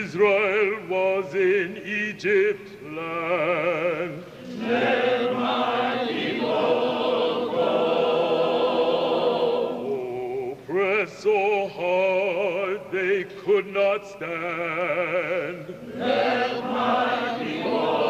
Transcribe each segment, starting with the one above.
Israel was in Egypt land. Let my people go. Oppressed so hard they could not stand. Let my people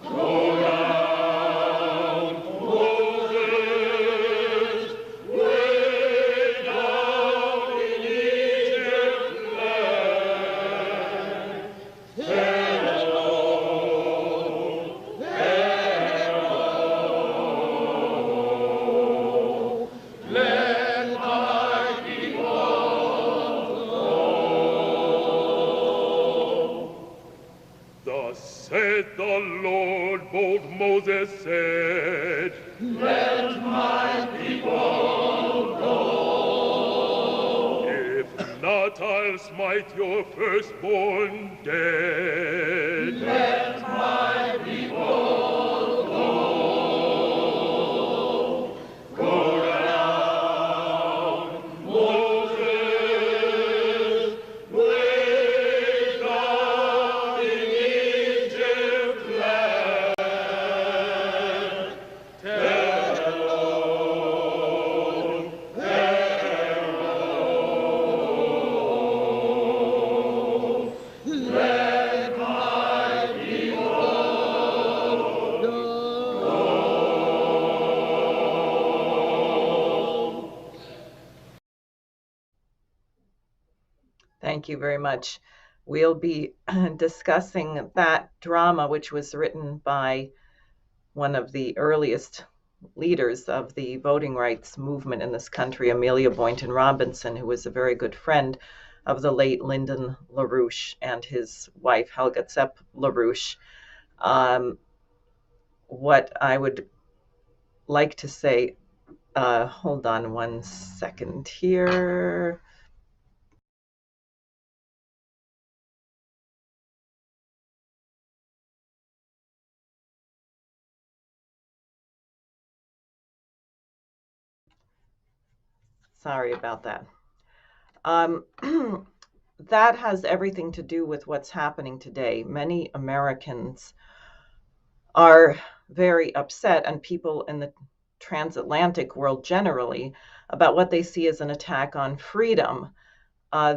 go down, Moses, way down in Egypt land. Pharaoh, Pharaoh, let my people go. Thus said the Lord, bold Moses said, let my people go. If not, I'll smite your firstborn dead. Let my people go. Go down, Moses, way down in Egypt land. Pharaoh, Pharaoh, let my people go. Thank you very much. We'll be discussing that drama, which was written by one of the earliest leaders of the voting rights movement in this country, Amelia Boynton Robinson, who was a very good friend of the late Lyndon LaRouche and his wife, Helga Zepp LaRouche. What I would like to say, hold on one second here. Sorry about that. That has everything to do with what's happening today. Many Americans are very upset, and people in the transatlantic world generally, about what they see as an attack on freedom.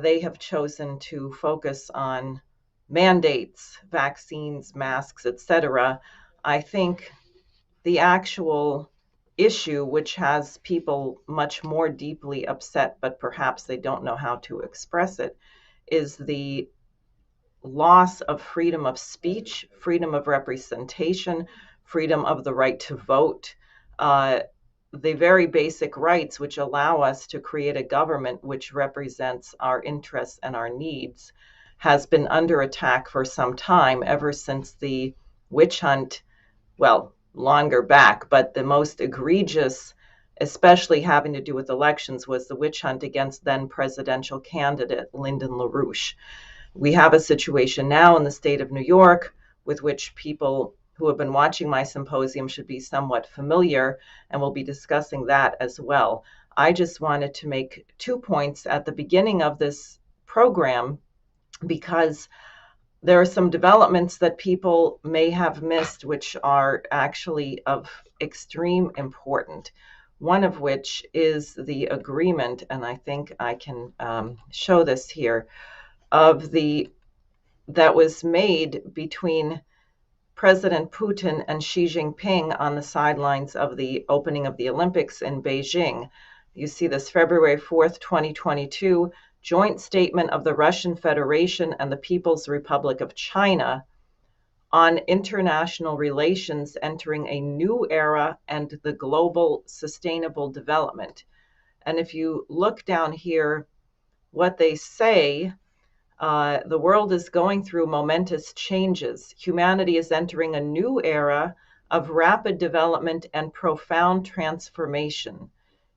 They have chosen to focus on mandates, vaccines, masks, etc. I think the actual issue, which has people much more deeply upset, but perhaps they don't know how to express it, is the loss of freedom of speech, freedom of representation, freedom of the right to vote, the very basic rights which allow us to create a government which represents our interests and our needs, has been under attack for some time, ever since the witch hunt, well, longer back, but the most egregious, especially having to do with elections, was the witch hunt against then presidential candidate Lyndon LaRouche. We have a situation now in the state of New York with which people who have been watching my symposium should be somewhat familiar, and we'll be discussing that as well. I just wanted to make 2 points at the beginning of this program, because there are some developments that people may have missed, which are actually of extreme importance. One of which is the agreement, and I think I can show this here, that was made between President Putin and Xi Jinping on the sidelines of the opening of the Olympics in Beijing. You see this February 4th, 2022, joint statement of the Russian Federation and the People's Republic of China on international relations entering a new era and the global sustainable development. And if you look down here, what they say, the world is going through momentous changes. Humanity is entering a new era of rapid development and profound transformation.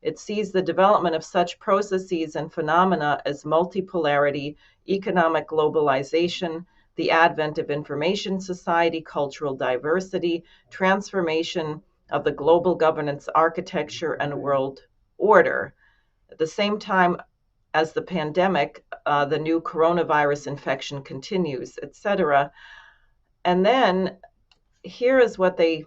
It sees the development of such processes and phenomena as multipolarity, economic globalization, the advent of information society, cultural diversity, transformation of the global governance architecture and world order. At the same time, as the pandemic, the new coronavirus infection continues, etc. And then here is what they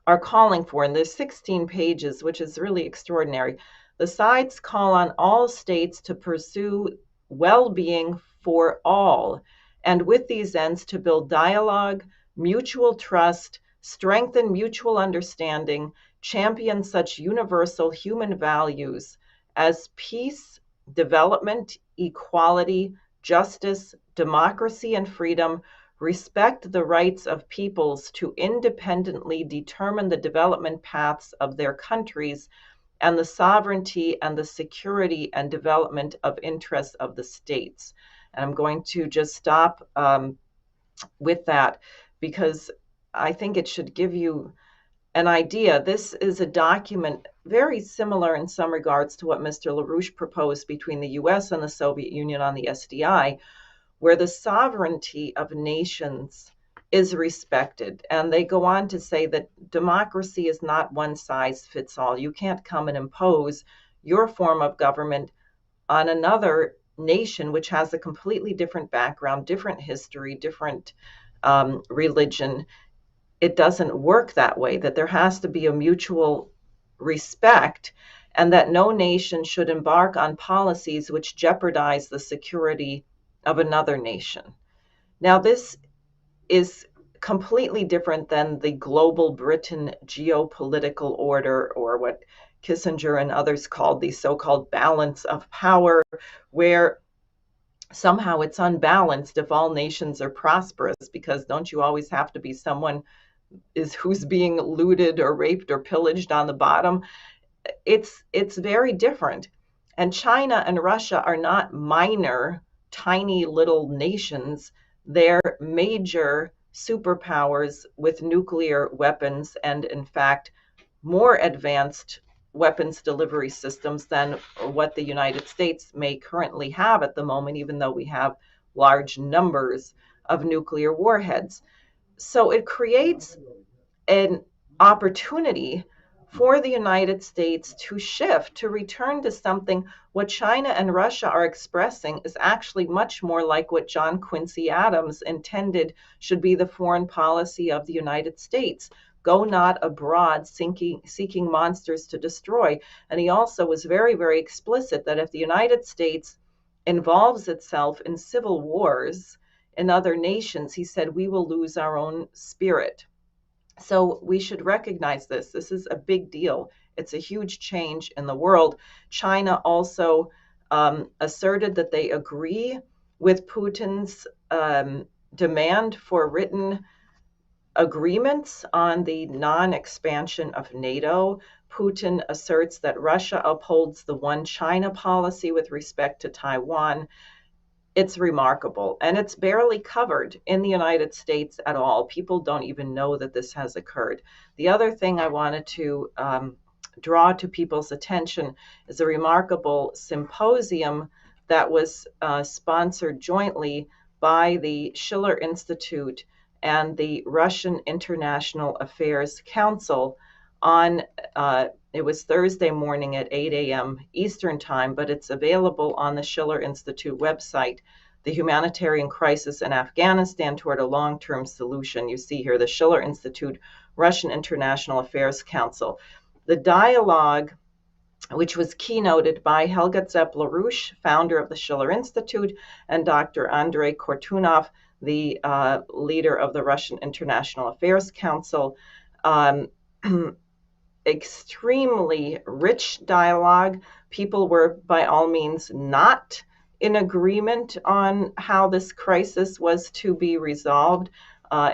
are calling for, and there's 16 pages, which is really extraordinary. The sides call on all states to pursue well-being for all, and with these ends to build dialogue, mutual trust, strengthen mutual understanding, champion such universal human values as peace, development, equality, justice, democracy, and freedom, respect the rights of peoples to independently determine the development paths of their countries, and the sovereignty and the security and development of interests of the states. And I'm going to just stop with that because I think it should give you an idea. This is a document very similar in some regards to what Mr. LaRouche proposed between the US and the Soviet Union on the SDI, where the sovereignty of nations is respected. And they go on to say that democracy is not one size fits all. You can't come and impose your form of government on another nation which has a completely different background, different history, different religion. It doesn't work that way, that there has to be a mutual respect, and that no nation should embark on policies which jeopardize the security of another nation. Now, this is completely different than the global Britain geopolitical order, or what Kissinger and others called the so-called balance of power, where somehow it's unbalanced if all nations are prosperous, because don't you always have to be someone who's being looted or raped or pillaged on the bottom? It's very different. And China and Russia are not minor, tiny little nations. They're major superpowers with nuclear weapons, and in fact, more advanced weapons delivery systems than what the United States may currently have at the moment, even though we have large numbers of nuclear warheads. So it creates an opportunity for the United States to shift, to return to something. What China and Russia are expressing is actually much more like what John Quincy Adams intended should be the foreign policy of the United States. Go not abroad seeking monsters to destroy. And he also was very, very explicit that if the United States involves itself in civil wars in other nations, he said, we will lose our own spirit. So we should recognize this. This is a big deal. It's a huge change in the world. China also asserted that they agree with Putin's demand for written agreements on the non-expansion of NATO. Putin asserts that Russia upholds the one China policy with respect to Taiwan. It's remarkable, and it's barely covered in the United States at all. People don't even know that this has occurred. The other thing I wanted to draw to people's attention is a remarkable symposium that was sponsored jointly by the Schiller Institute and the Russian International Affairs Council on it was Thursday morning at 8 a.m. Eastern Time, but it's available on the Schiller Institute website, The Humanitarian Crisis in Afghanistan Toward a Long-Term Solution. You see here the Schiller Institute, Russian International Affairs Council. The dialogue, which was keynoted by Helga Zepp-LaRouche, founder of the Schiller Institute, and Dr. Andrei Kortunov, the leader of the Russian International Affairs Council, extremely rich dialogue. People were by all means not in agreement on how this crisis was to be resolved.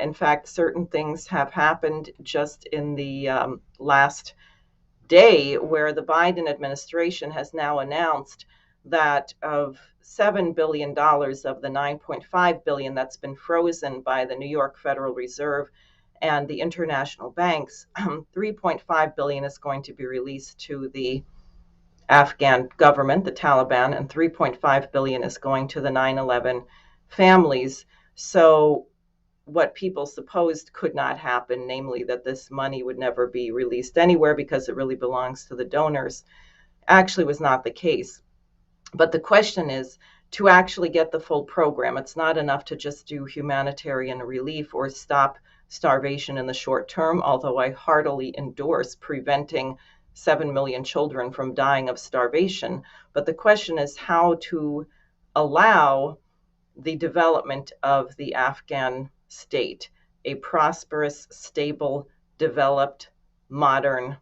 In fact, certain things have happened just in the last day, where the Biden administration has now announced that of $7 billion of the $9.5 billion that's been frozen by the New York Federal Reserve and the international banks, $3.5 billion is going to be released to the Afghan government, the Taliban, and $3.5 billion is going to the 9/11 families. So what people supposed could not happen, namely that this money would never be released anywhere because it really belongs to the donors, actually was not the case. But the question is to actually get the full program. It's not enough to just do humanitarian relief or stop starvation in the short term, although I heartily endorse preventing 7 million children from dying of starvation. But the question is how to allow the development of the Afghan state, a prosperous, stable, developed, modern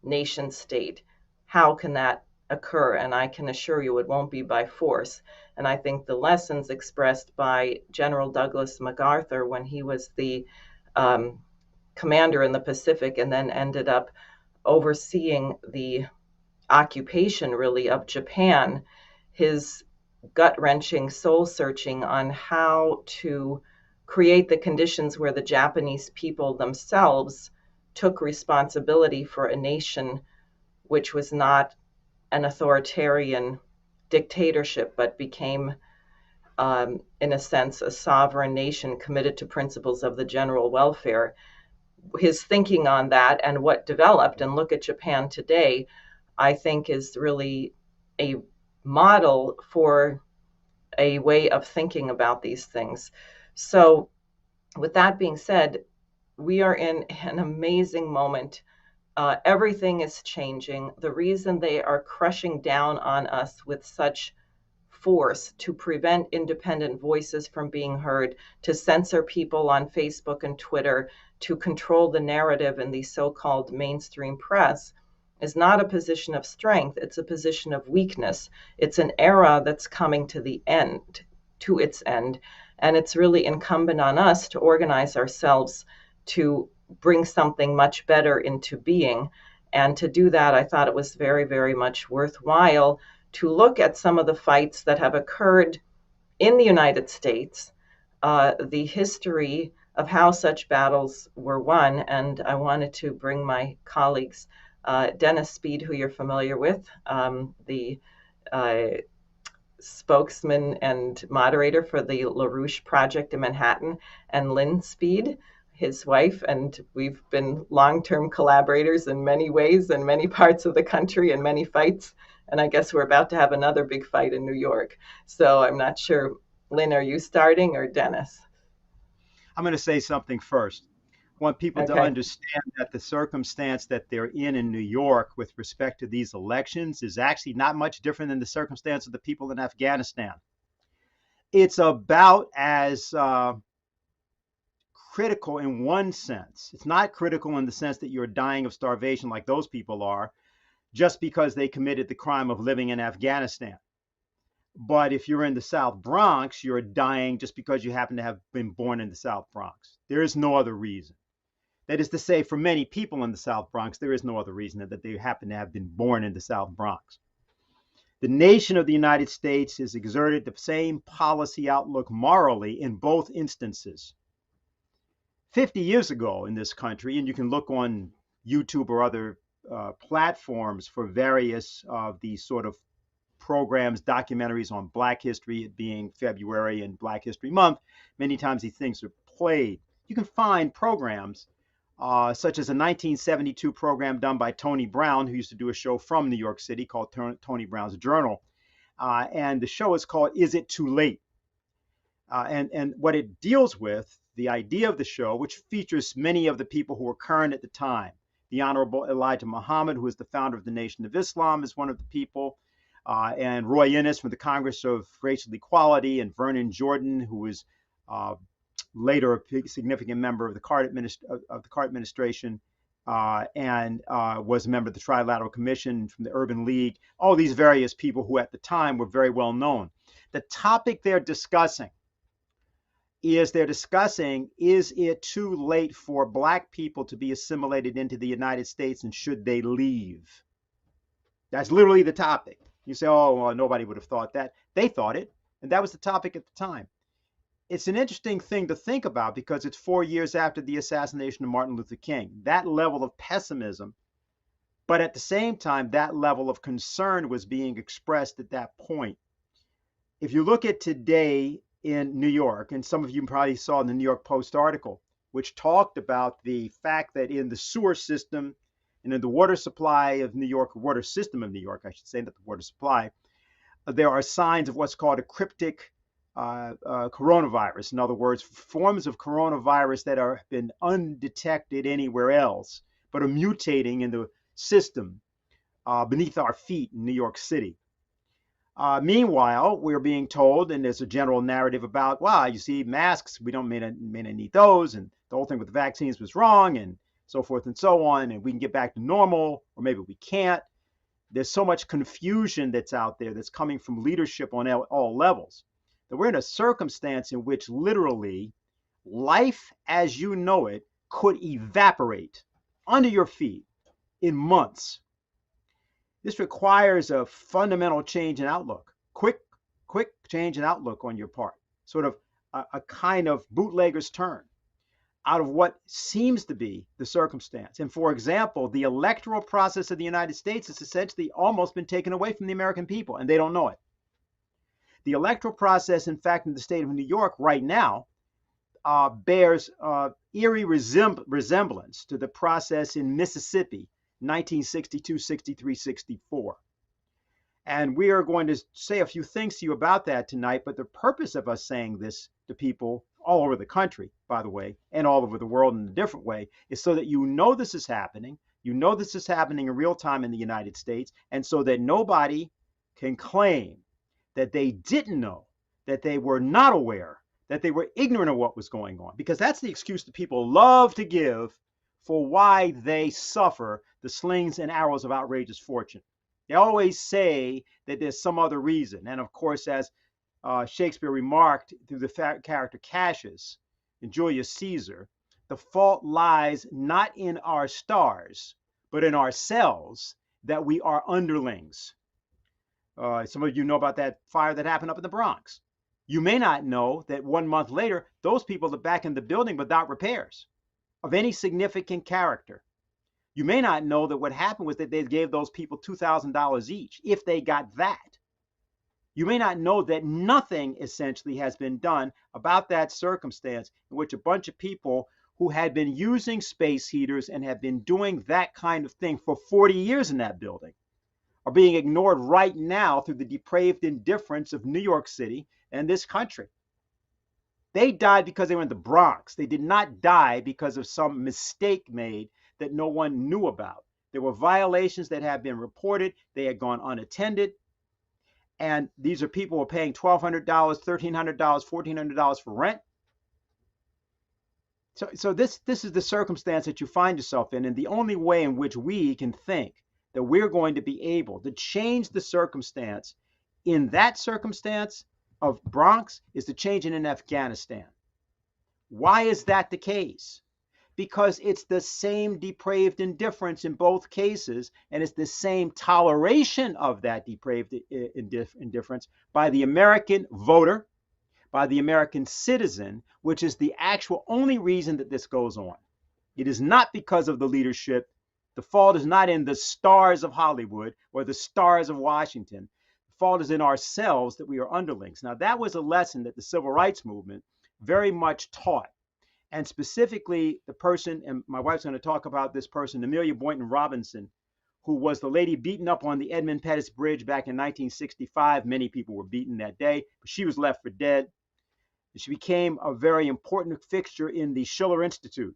nation state. How can that occur? And I can assure you it won't be by force. And I think the lessons expressed by General Douglas MacArthur when he was the um, commander in the Pacific and then ended up overseeing the occupation, really, of Japan, his gut wrenching soul searching on how to create the conditions where the Japanese people themselves took responsibility for a nation which was not an authoritarian dictatorship, but became, in a sense, a sovereign nation committed to principles of the general welfare. His thinking on that and what developed, and look at Japan today, I think is really a model for a way of thinking about these things. So, with that being said, we are in an amazing moment. Everything is changing. The reason they are crushing down on us with such force to prevent independent voices from being heard, to censor people on Facebook and Twitter, to control the narrative in the so-called mainstream press is not a position of strength. It's a position of weakness. It's an era that's coming to the end, to its end. And it's really incumbent on us to organize ourselves to bring something much better into being. And to do that, I thought it was very, very much worthwhile to look at some of the fights that have occurred in the United States, the history of how such battles were won. And I wanted to bring my colleagues, Dennis Speed, who you're familiar with, the uh, spokesman and moderator for the LaRouche Project in Manhattan, and Lynn Speed, his wife, and we've been long-term collaborators in many ways in many parts of the country and many fights. And I guess we're about to have another big fight in New York. So I'm not sure, Lynn, are you starting or Dennis? I'm going to say something first. I want people to Okay. understand that the circumstance that they're in New York with respect to these elections is actually not much different than the circumstance of the people in Afghanistan. It's about as critical in one sense. It's not critical in the sense that you're dying of starvation like those people are, just because they committed the crime of living in Afghanistan. But if you're in the South Bronx, you're dying just because you happen to have been born in the South Bronx. There is no other reason. That is to say, for many people in the South Bronx, there is no other reason than that they happen to have been born in the South Bronx. The nation of the United States has exerted the same policy outlook morally in both instances. 50 years ago in this country, and you can look on YouTube or other platforms for various of these sort of programs, documentaries on Black history, it being February and Black History Month. Many times these things are played. You can find programs such as a 1972 program done by Tony Brown, who used to do a show from New York City called Tony Brown's Journal. And the show is called Is It Too Late? And what it deals with, the idea of the show, which features many of the people who were current at the time. The Honorable Elijah Muhammad, who is the founder of the Nation of Islam, is one of the people. And Roy Innis from the Congress of Racial Equality, and Vernon Jordan, who was later a significant member of the Carter administration, and was a member of the Trilateral Commission from the Urban League. All these various people who at the time were very well known. The topic they're discussing, is it too late for Black people to be assimilated into the United States, and should they leave? That's literally the topic. You say, oh, well, nobody would have thought that. They thought it, and that was the topic at the time. It's an interesting thing to think about because it's 4 years after the assassination of Martin Luther King. That level of pessimism, but at the same time, that level of concern was being expressed at that point. If you look at today in New York, and some of you probably saw in the New York Post article, which talked about the fact that in the sewer system and in the water supply of New York, water system of New York, I should say, not the water supply, there are signs of what's called a cryptic coronavirus. In other words, forms of coronavirus that are been undetected anywhere else, but are mutating in the system beneath our feet in New York City. Meanwhile, we're being told, and there's a general narrative about, wow, you see, masks, we don't may not need those, and the whole thing with the vaccines was wrong, and so forth and so on, and we can get back to normal, or maybe we can't. There's so much confusion that's out there that's coming from leadership on all levels, that we're in a circumstance in which literally life as you know it could evaporate under your feet in months. This requires a fundamental change in outlook, quick change in outlook on your part, sort of a kind of bootlegger's turn out of what seems to be the circumstance. And for example, the electoral process of the United States has essentially almost been taken away from the American people, and they don't know it. The electoral process, in fact, in the state of New York right now, bears eerie resemblance to the process in Mississippi, 1962, 63, 64. And we are going to say a few things to you about that tonight, but the purpose of us saying this to people all over the country, by the way, and all over the world in a different way, is so that you know this is happening. You know this is happening in real time in the United States, and so that nobody can claim that they didn't know, that they were not aware, that they were ignorant of what was going on, because that's the excuse that people love to give for why they suffer the slings and arrows of outrageous fortune. They always say that there's some other reason. And of course, as Shakespeare remarked through the character Cassius in Julius Caesar, the fault lies not in our stars, but in ourselves, that we are underlings. Some of you know about that fire that happened up in the Bronx. You may not know that 1 month later, those people are back in the building without repairs of any significant character. You may not know that what happened was that they gave those people $2,000 each, if they got that. You may not know that nothing essentially has been done about that circumstance in which a bunch of people who had been using space heaters and have been doing that kind of thing for 40 years in that building are being ignored right now through the depraved indifference of New York City and this country. They died because they were in the Bronx. They did not die because of some mistake made that no one knew about. There were violations that had been reported. They had gone unattended. And these are people who are paying $1,200, $1,300, $1,400 for rent. So this is the circumstance that you find yourself in. And the only way in which we can think that we're going to be able to change the circumstance in that circumstance of Bronx is to change it in Afghanistan. Why is that the case? Because it's the same depraved indifference in both cases, and it's the same toleration of that depraved indifference by the American voter, by the American citizen, which is the actual only reason that this goes on. It is not because of the leadership. The fault is not in the stars of Hollywood or the stars of Washington. The fault is in ourselves that we are underlings. Now, that was a lesson that the Civil Rights Movement very much taught. And specifically, the person, and my wife's going to talk about this person, Amelia Boynton Robinson, who was the lady beaten up on the Edmund Pettus Bridge back in 1965. Many people were beaten that day, but she was left for dead. She became a very important fixture in the Schiller Institute.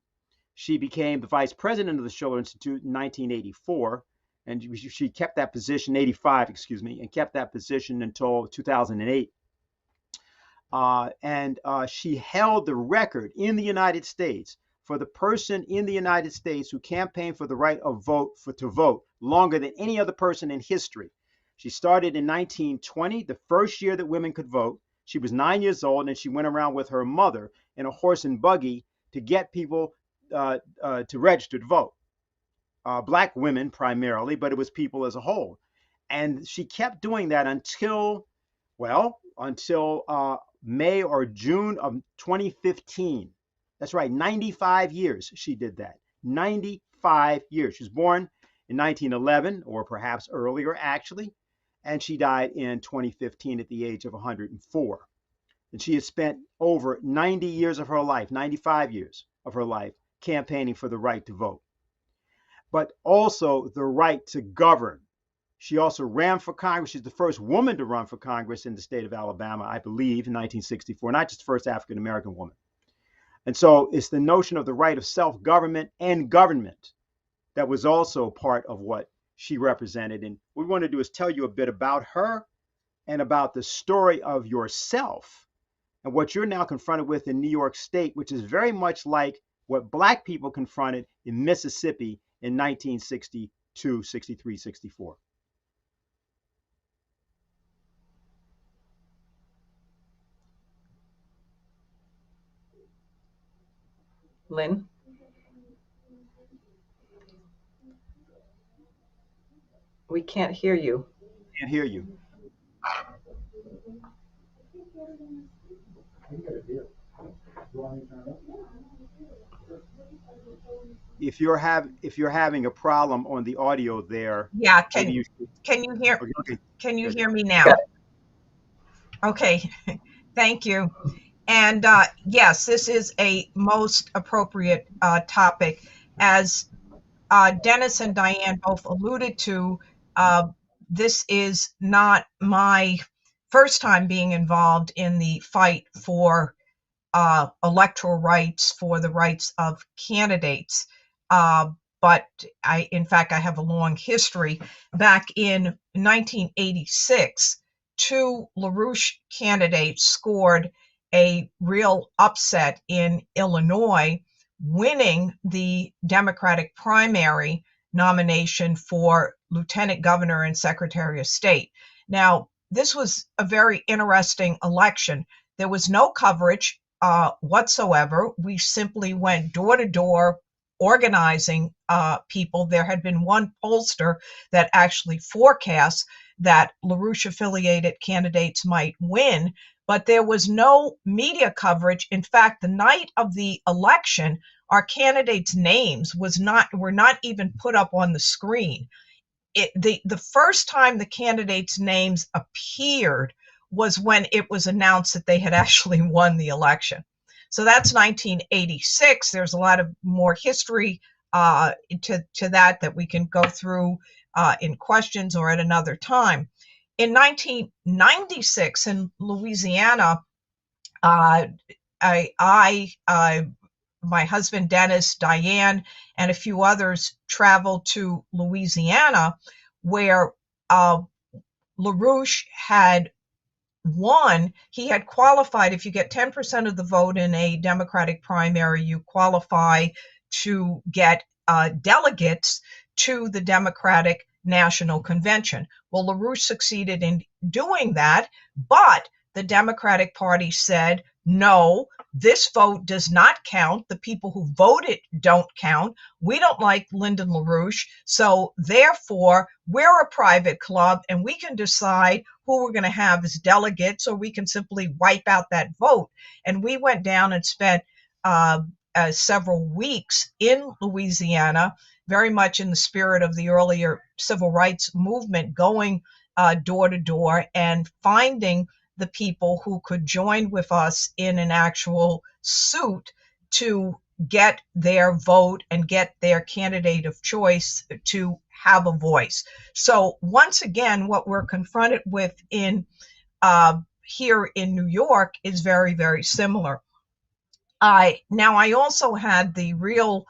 She became the vice president of the Schiller Institute in 1984, and she kept that position, 85, excuse me, and kept that position until 2008. She held the record in the United States for the person in the United States who campaigned for the right of to vote longer than any other person in history. She started in 1920, the first year that women could vote. She was 9 years old, and she went around with her mother in a horse and buggy to get people to register to vote. Black women primarily, but it was people as a whole. And she kept doing that until May or June of 2015. That's right, 95 years she did that. 95 years. She was born in 1911, or perhaps earlier, actually, and she died in 2015 at the age of 104. And she has spent over 90 years of her life, 95 years of her life, campaigning for the right to vote, but also the right to govern. She also ran for Congress. She's the first woman to run for Congress in the state of Alabama, I believe, in 1964, not just the first African American woman. And so it's the notion of the right of self-government and government that was also part of what she represented. And what we want to do is tell you a bit about her and about the story of yourself and what you're now confronted with in New York State, which is very much like what Black people confronted in Mississippi in 1962, 63, 64. Lynn? We can't hear you. Can't hear you. If you're having a problem on the audio there, Yeah, maybe can you you hear okay. can you Good. hear me now? Okay, thank you. And yes, this is a most appropriate topic. As Dennis and Diane both alluded to, this is not my first time being involved in the fight for electoral rights, for the rights of candidates. But in fact, I have a long history. Back in 1986, two LaRouche candidates scored a real upset in Illinois, winning the Democratic primary nomination for Lieutenant Governor and Secretary of State. Now, this was a very interesting election. There was no coverage whatsoever. We simply went door to door organizing people. There had been one pollster that actually forecast that LaRouche affiliated candidates might win, but there was no media coverage. In fact, the night of the election, our candidates' names were not even put up on the screen. The first time the candidates' names appeared was when it was announced that they had actually won the election. So that's 1986. There's a lot of more history to that we can go through in questions or at another time. In 1996 in Louisiana, my husband Dennis, Diane, and a few others traveled to Louisiana, where LaRouche had won. He had qualified. If you get 10% of the vote in a Democratic primary, you qualify to get delegates to the Democratic National Convention. Well, LaRouche succeeded in doing that, but the Democratic Party said, no, this vote does not count. The people who voted don't count. We don't like Lyndon LaRouche, so therefore we're a private club and we can decide who we're going to have as delegates, or we can simply wipe out that vote. And we went down and spent several weeks in Louisiana, very much in the spirit of the earlier civil rights movement, going door to door and finding the people who could join with us in an actual suit to get their vote and get their candidate of choice to have a voice. So once again, what we're confronted with in here in New York is very, very similar. I also had the real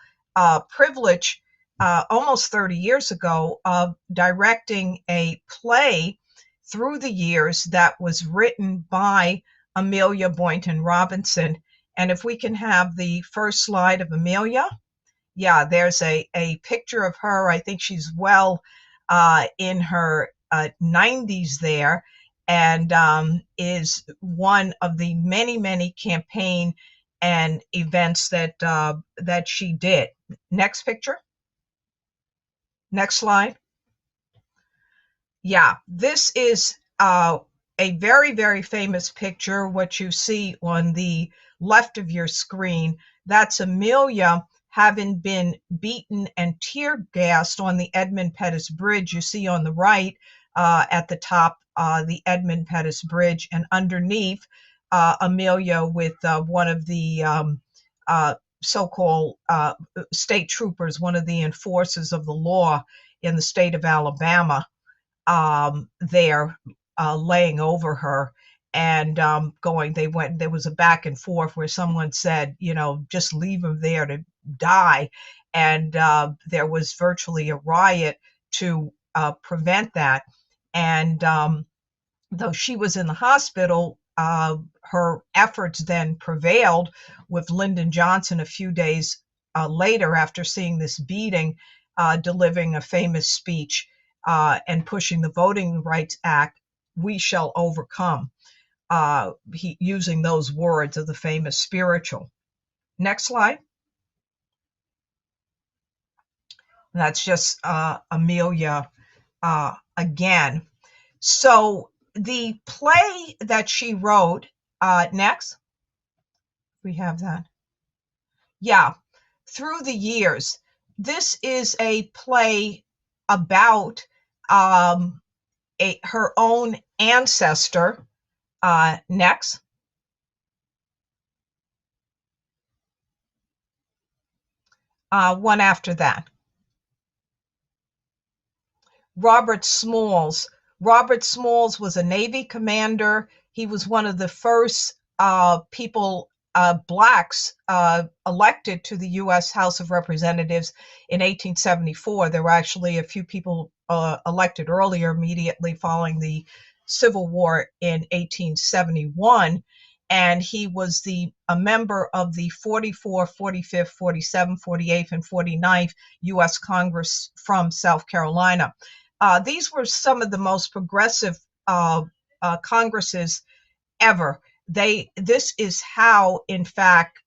privilege almost 30 years ago of directing a play through the years that was written by Amelia Boynton Robinson. And if we can have the first slide of Amelia. Yeah, there's a picture of her. I think she's well in her 90s there, and is one of the many, many campaign and events that she did. Next picture. Next slide. Yeah, this is a very, very famous picture. What you see on the left of your screen, that's Amelia having been beaten and tear gassed on the Edmund Pettus Bridge. You see on the right at the top the Edmund Pettus Bridge, and underneath Amelia with one of the so-called state troopers, one of the enforcers of the law in the state of Alabama. there laying over her and there was a back and forth where someone said, just leave him there to die. And there was virtually a riot to prevent that. And though she was in the hospital, her efforts then prevailed with Lyndon Johnson a few days later, after seeing this beating, delivering a famous speech and pushing the Voting Rights Act, "We shall overcome," using those words of the famous spiritual. Next slide. That's just Amelia again. So the play that she wrote, next, we have that. Yeah, Through the Years. This is a play about her own ancestor. Next. One after that. Robert Smalls. Robert Smalls was a Navy commander. He was one of the first blacks elected to the U.S. House of Representatives in 1874. There were actually a few people elected earlier, immediately following the Civil War in 1871. And he was a member of the 44th, 45th, 47th, 48th, and 49th U.S. Congress from South Carolina. These were some of the most progressive Congresses ever. This is how, in fact,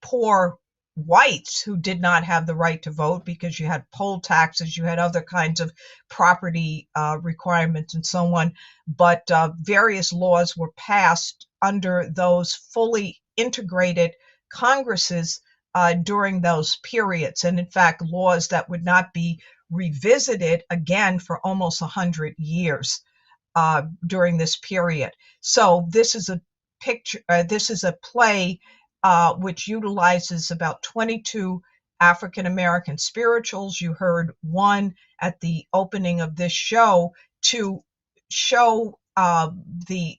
poor whites who did not have the right to vote, because you had poll taxes, you had other kinds of property requirements and so on, but various laws were passed under those fully integrated Congresses during those periods. And in fact, laws that would not be revisited again for almost 100 years during this period. So this is a play which utilizes about 22 African American spirituals. You heard one at the opening of this show to show the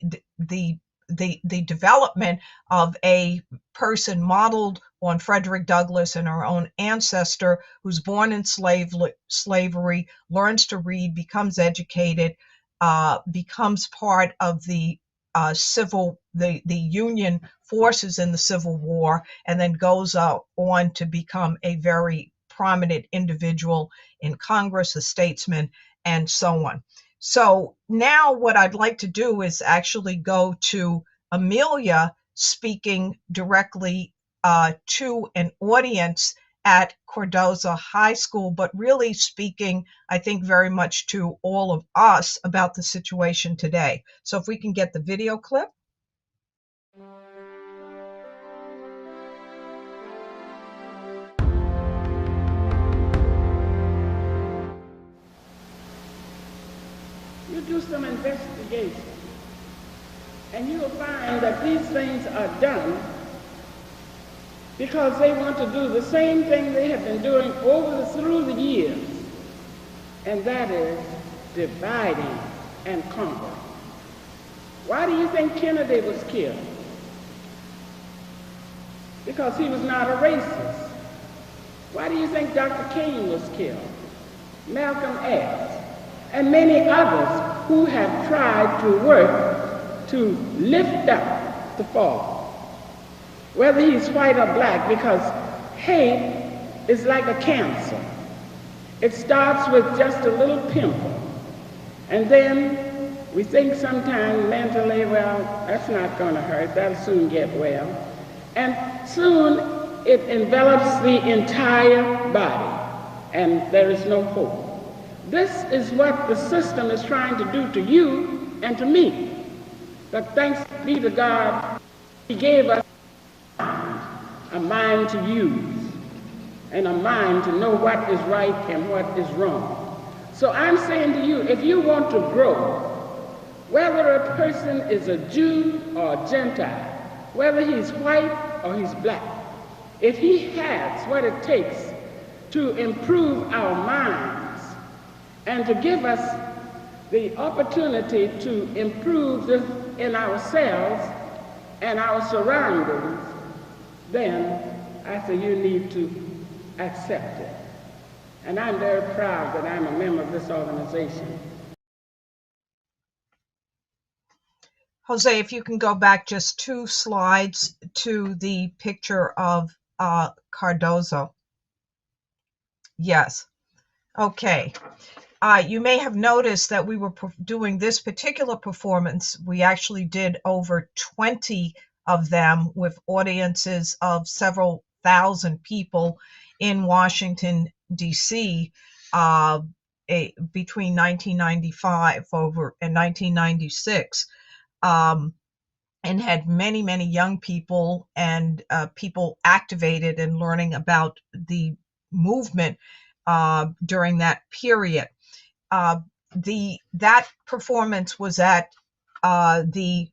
development of a person modeled on Frederick Douglass and our own ancestor, who's born in slavery, learns to read, becomes educated, becomes part of the Union forces in the Civil War, and then goes on to become a very prominent individual in Congress, a statesman, and so on. So now what I'd like to do is actually go to Amelia speaking directly to an audience at Cardozo High School, but really speaking, I think, very much to all of us about the situation today. So if we can get the video clip. You do some investigation, and you will find that these things are done because they want to do the same thing they have been doing through the years, and that is dividing and conquering. Why do you think Kennedy was killed? Because he was not a racist. Why do you think Dr. King was killed? Malcolm X, and many others who have tried to work to lift up the fall, whether he's white or black, because hate is like a cancer. It starts with just a little pimple, and then we think sometimes mentally, well, that's not going to hurt, that'll soon get well, and soon it envelops the entire body, and there is no hope. This is what the system is trying to do to you and to me. But thanks be to God, He gave us a mind to use and a mind to know what is right and what is wrong. So I'm saying to you, if you want to grow, whether a person is a Jew or a Gentile, whether he's white or he's black, if he has what it takes to improve our minds and to give us the opportunity to improve this in ourselves and our surroundings, then I say you need to accept it. And I'm very proud that I'm a member of this organization. Jose, if you can go back just 2 slides to the picture of Cardozo. Yes. Okay. You may have noticed that we were doing this particular performance. We actually did over 20 of them with audiences of several thousand people in Washington, D.C. Between 1995 and 1996. And had many, many young people and people activated and learning about the movement during that period. That performance was at the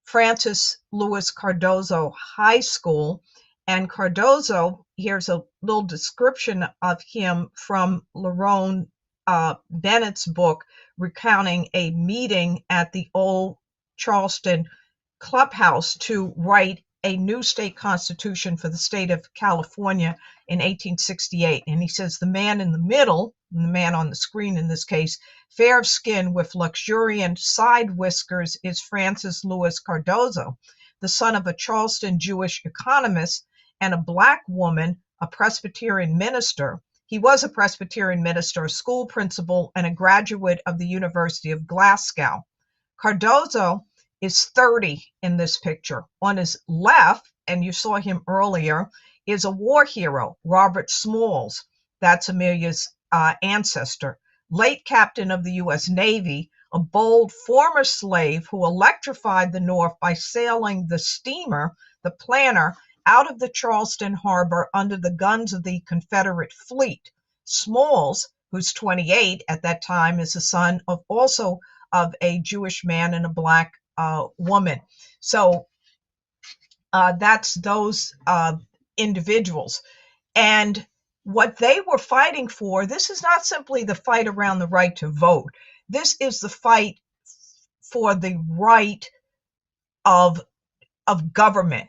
Francis Louis Cardozo High School, and Cardozo, here's a little description of him from Lerone Bennett's book, recounting a meeting at the old Charleston clubhouse to write a new state constitution for the state of California in 1868. And he says the man in the middle, the man on the screen in this case, fair of skin with luxuriant side whiskers, is Francis Louis Cardozo, the son of a Charleston Jewish economist and a black woman, a Presbyterian minister. He was a Presbyterian minister, a school principal, and a graduate of the University of Glasgow. Cardozo is 30 in this picture. On his left, and you saw him earlier, is a war hero, Robert Smalls. That's Amelia's ancestor. Late captain of the U.S. Navy, a bold former slave who electrified the North by sailing the steamer, the Planner, out of the Charleston harbor under the guns of the Confederate fleet. Smalls, who's 28 at that time, is the son of also of a Jewish man and a black woman. So that's those individuals. And what they were fighting for, this is not simply the fight around the right to vote. This is the fight for the right of government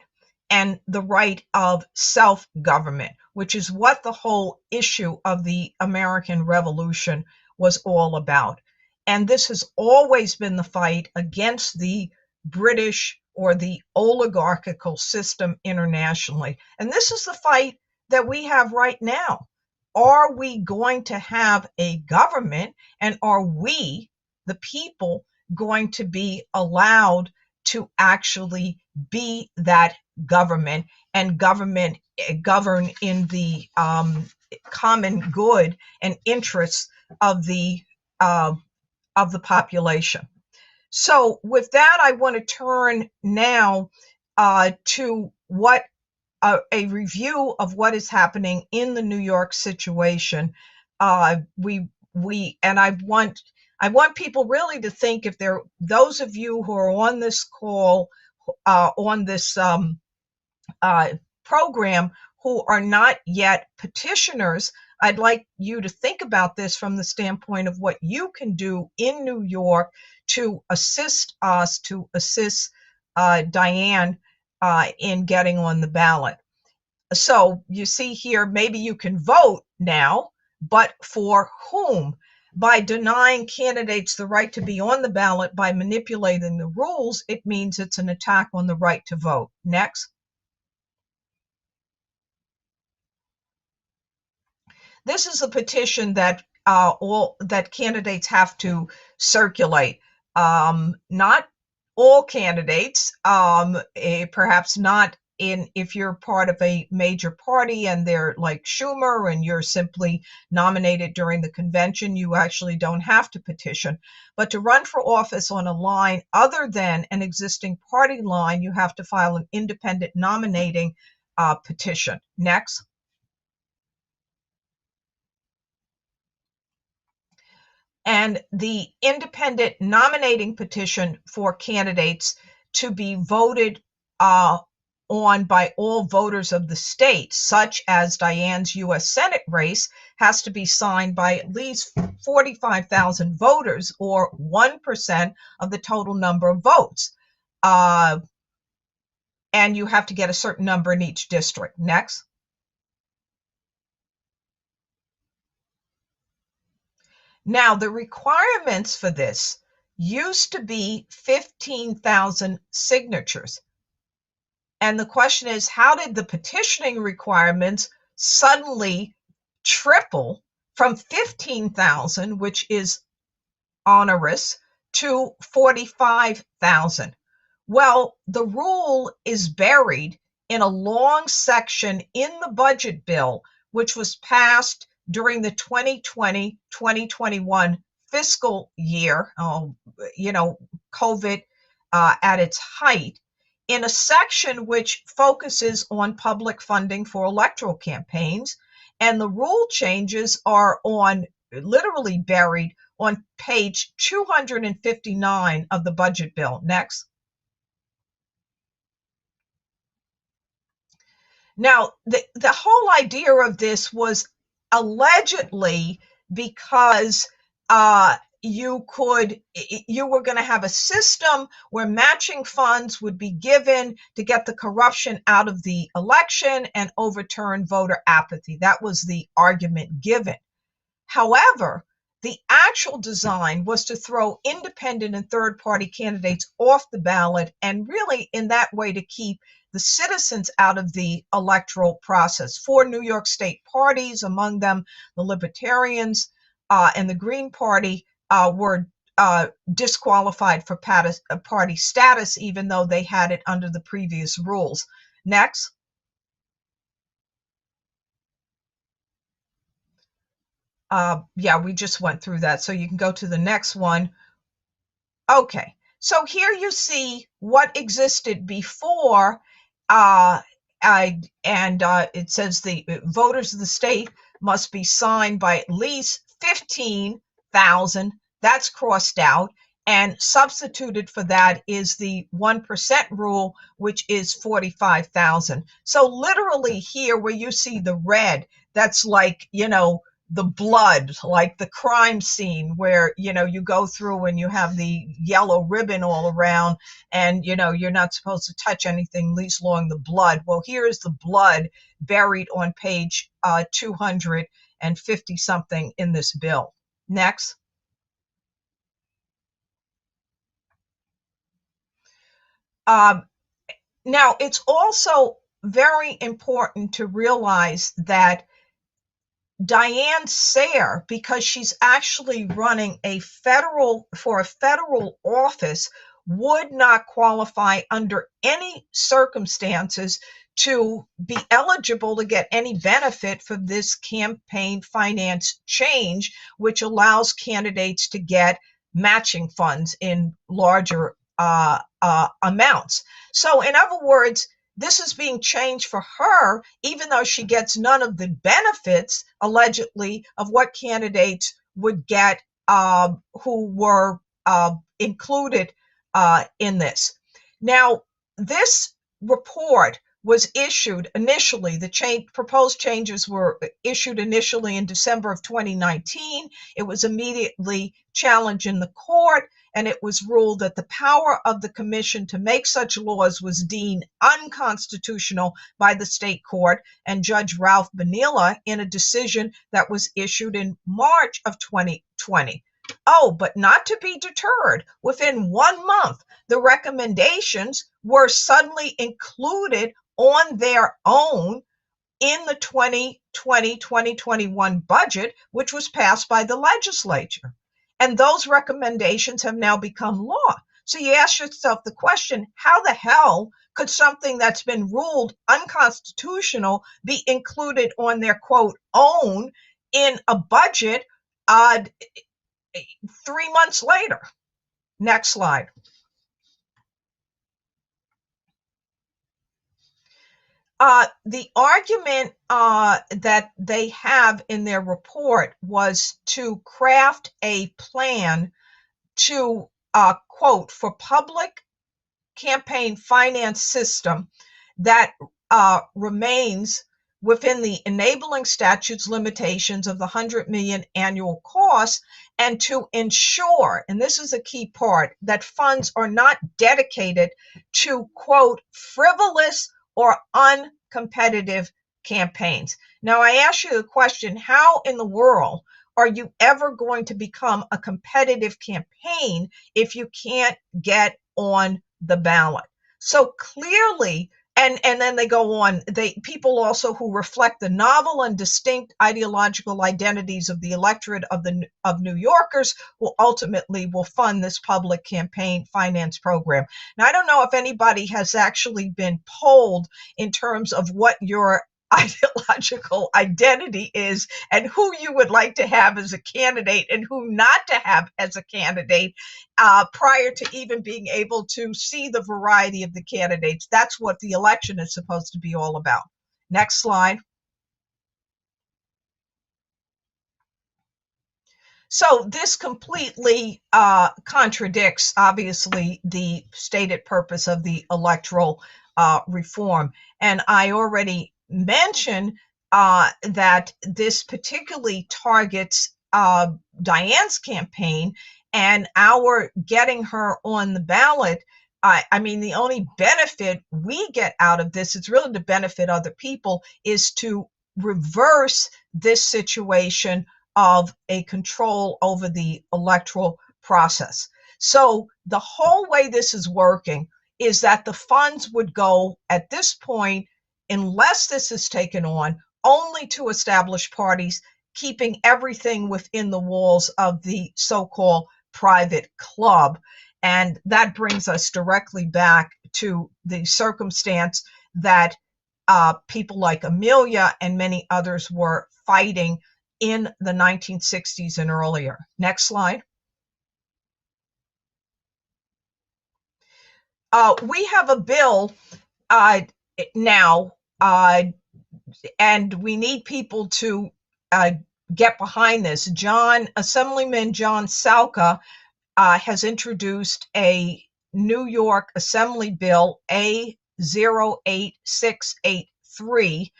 and the right of self-government, which is what the whole issue of the American Revolution was all about. And this has always been the fight against the British or the oligarchical system internationally. And this is the fight that we have right now. Are we going to have a government, and are we, the people, going to be allowed to actually be that government and govern in the common good and interests of the population? So with that, I want to turn now to what a review of what is happening in the New York situation. And I want people really to think, if there those of you who are on this call, on this program, who are not yet petitioners, I'd like you to think about this from the standpoint of what you can do in New York to assist us, to assist Diane in getting on the ballot. So you see here, maybe you can vote now, but for whom? By denying candidates the right to be on the ballot by manipulating the rules, it means it's an attack on the right to vote. Next. This is a petition that that candidates have to circulate. Not all candidates, perhaps not if you're part of a major party and they're like Schumer and you're simply nominated during the convention, you actually don't have to petition. But to run for office on a line other than an existing party line, you have to file an independent nominating petition. Next. And the independent nominating petition for candidates to be voted on by all voters of the state, such as Diane's U.S. Senate race, has to be signed by at least 45,000 voters, or 1% of the total number of votes. And you have to get a certain number in each district. Next. Now, the requirements for this used to be 15,000 signatures. And the question is, how did the petitioning requirements suddenly triple from 15,000, which is onerous, to 45,000? Well, the rule is buried in a long section in the budget bill, which was passed during the 2020-2021 fiscal year, COVID at its height, in a section which focuses on public funding for electoral campaigns. And the rule changes are literally buried on page 259 of the budget bill. Next. Now, the whole idea of this was allegedly because you were going to have a system where matching funds would be given to get the corruption out of the election and overturn voter apathy. That was the argument given. However, the actual design was to throw independent and third-party candidates off the ballot, and really in that way to keep the citizens out of the electoral process. 4 New York State parties, among them the Libertarians and the Green Party, were disqualified for party status, even though they had it under the previous rules. Next. Yeah, we just went through that, so you can go to the next one. Okay, so here you see what existed before, it says the voters of the state must be signed by at least 15,000. That's crossed out, and substituted for that is the 1% rule, which is 45,000. So literally here where you see the red, that's like, the blood, like the crime scene where, you go through and you have the yellow ribbon all around and, you're not supposed to touch anything, least along the blood. Well, here is the blood buried on page 250 something in this bill. Next. Now, it's also very important to realize that Diane Sare, because she's actually running for a federal office, would not qualify under any circumstances to be eligible to get any benefit from this campaign finance change, which allows candidates to get matching funds in larger amounts. So in other words, this is being changed for her, even though she gets none of the benefits, allegedly, of what candidates would get who were included in this. Now, this report was issued initially, the proposed changes were issued initially in December of 2019. It was immediately challenged in the court, and it was ruled that the power of the commission to make such laws was deemed unconstitutional by the state court and Judge Ralph Bonilla in a decision that was issued in March of 2020. Oh, but not to be deterred, within 1 month, the recommendations were suddenly included on their own in the 2020-2021 budget, which was passed by the legislature. And those recommendations have now become law. So you ask yourself the question, how the hell could something that's been ruled unconstitutional be included on their, quote, own in a budget 3 months later? Next slide. The argument that they have in their report was to craft a plan to, quote, for public campaign finance system that remains within the enabling statutes limitations of the 100 million annual cost, and to ensure, and this is a key part, that funds are not dedicated to, quote, frivolous or uncompetitive campaigns. Now, I ask you the question, how in the world are you ever going to become a competitive campaign if you can't get on the ballot? So clearly, and then they go on, people also who reflect the novel and distinct ideological identities of the electorate of New Yorkers who ultimately will fund this public campaign finance program. Now, I don't know if anybody has actually been polled in terms of what your ideological identity is and who you would like to have as a candidate and who not to have as a candidate prior to even being able to see the variety of the candidates. That's what the election is supposed to be all about. Next slide. So this completely contradicts, obviously, the stated purpose of the electoral reform. And I already mentioned that this particularly targets Diane's campaign, and our getting her on the ballot. I mean, the only benefit we get out of this, it's really to benefit other people, is to reverse this situation of a control over the electoral process. So the whole way this is working is that the funds would go at this point, unless this is taken on, only to established parties, keeping everything within the walls of the so-called private club. And that brings us directly back to the circumstance that people like Amelia and many others were fighting in the 1960s and earlier. Next slide. We have a bill now, and we need people to get behind this. Assemblyman John Salka has introduced a New York Assembly Bill A08683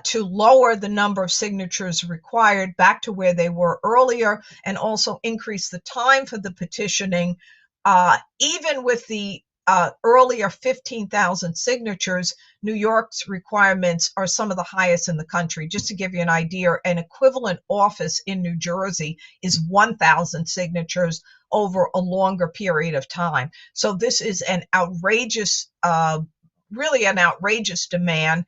to lower the number of signatures required back to where they were earlier, and also increase the time for the petitioning. Even with the earlier 15,000 signatures, New York's requirements are some of the highest in the country. Just to give you an idea, an equivalent office in New Jersey is 1,000 signatures over a longer period of time. So this is an outrageous, really an outrageous demand.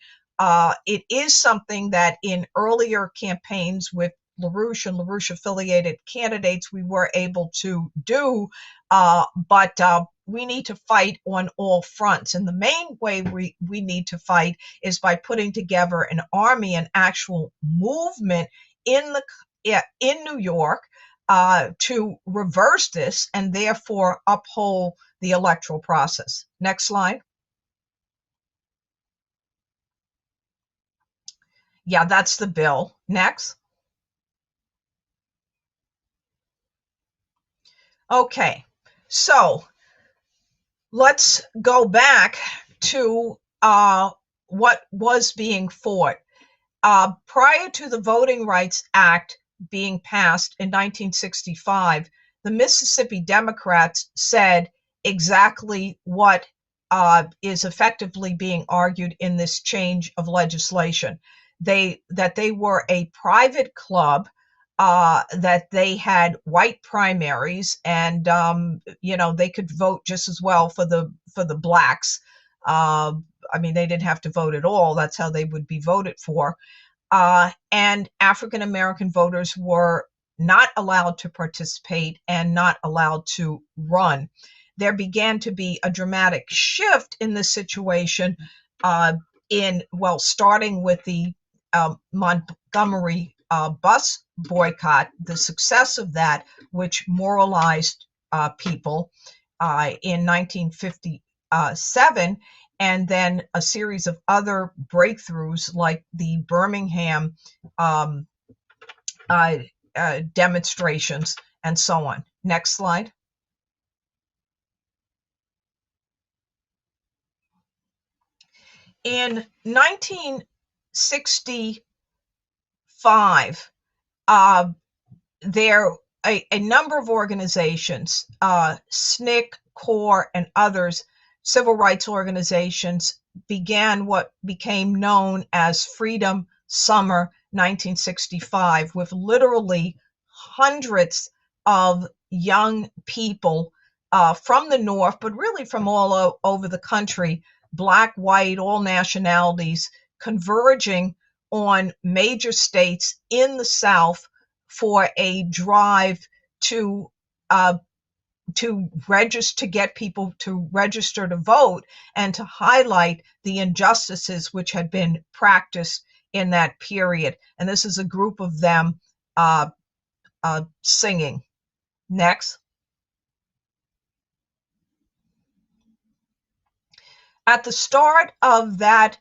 It is something that in earlier campaigns with LaRouche and LaRouche affiliated candidates we were able to do, but we need to fight on all fronts. And the main way we need to fight is by putting together an army, an actual movement in New York to reverse this and therefore uphold the electoral process. Next slide. Yeah, that's the bill. Next. Okay, so let's go back to what was being fought. Prior to the Voting Rights Act being passed in 1965, the Mississippi Democrats said exactly what is effectively being argued in this change of legislation. That they were a private club, that they had white primaries, and they could vote just as well for the blacks. I mean, they didn't have to vote at all. That's how they would be voted for. And African American voters were not allowed to participate and not allowed to run. There began to be a dramatic shift in this situation, starting with the Montgomery bus boycott, the success of that, which moralized people in 1957, and then a series of other breakthroughs like the Birmingham demonstrations and so on. Next slide. In 1965, there a number of organizations, SNCC, CORE, and others, civil rights organizations, began what became known as Freedom Summer 1965, with literally hundreds of young people from the North, but really from all over the country, Black, white, all nationalities, converging on major states in the South for a drive to register, to get people to register to vote, and to highlight the injustices which had been practiced in that period. And this is a group of them singing. Next. At the start of that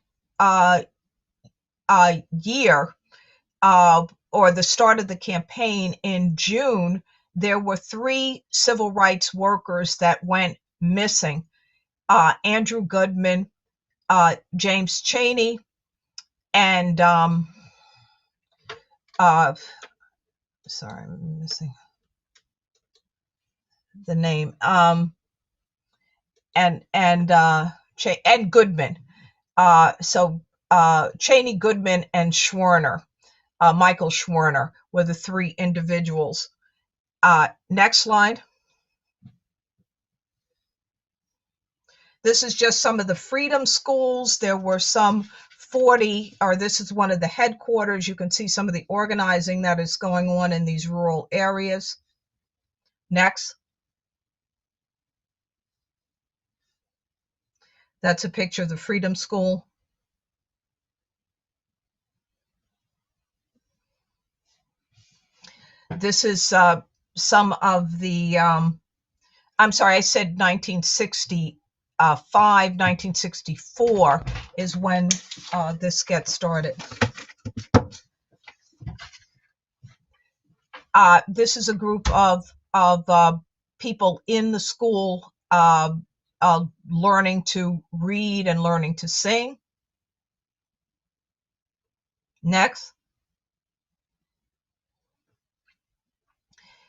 year, or the start of the campaign in June, there were 3 civil rights workers that went missing. Andrew Goodman, James Chaney, and sorry, I'm missing the name. And Goodman. Chaney, Goodman, and Schwerner, Michael Schwerner, were the 3 individuals. Next slide. This is just some of the freedom schools. There were some 40, or this is one of the headquarters. You can see some of the organizing that is going on in these rural areas. Next. That's a picture of the Freedom School. This is some of the, I'm sorry, I said 1965, 1964 is when this gets started. This is a group of people in the school learning to read and learning to sing. Next.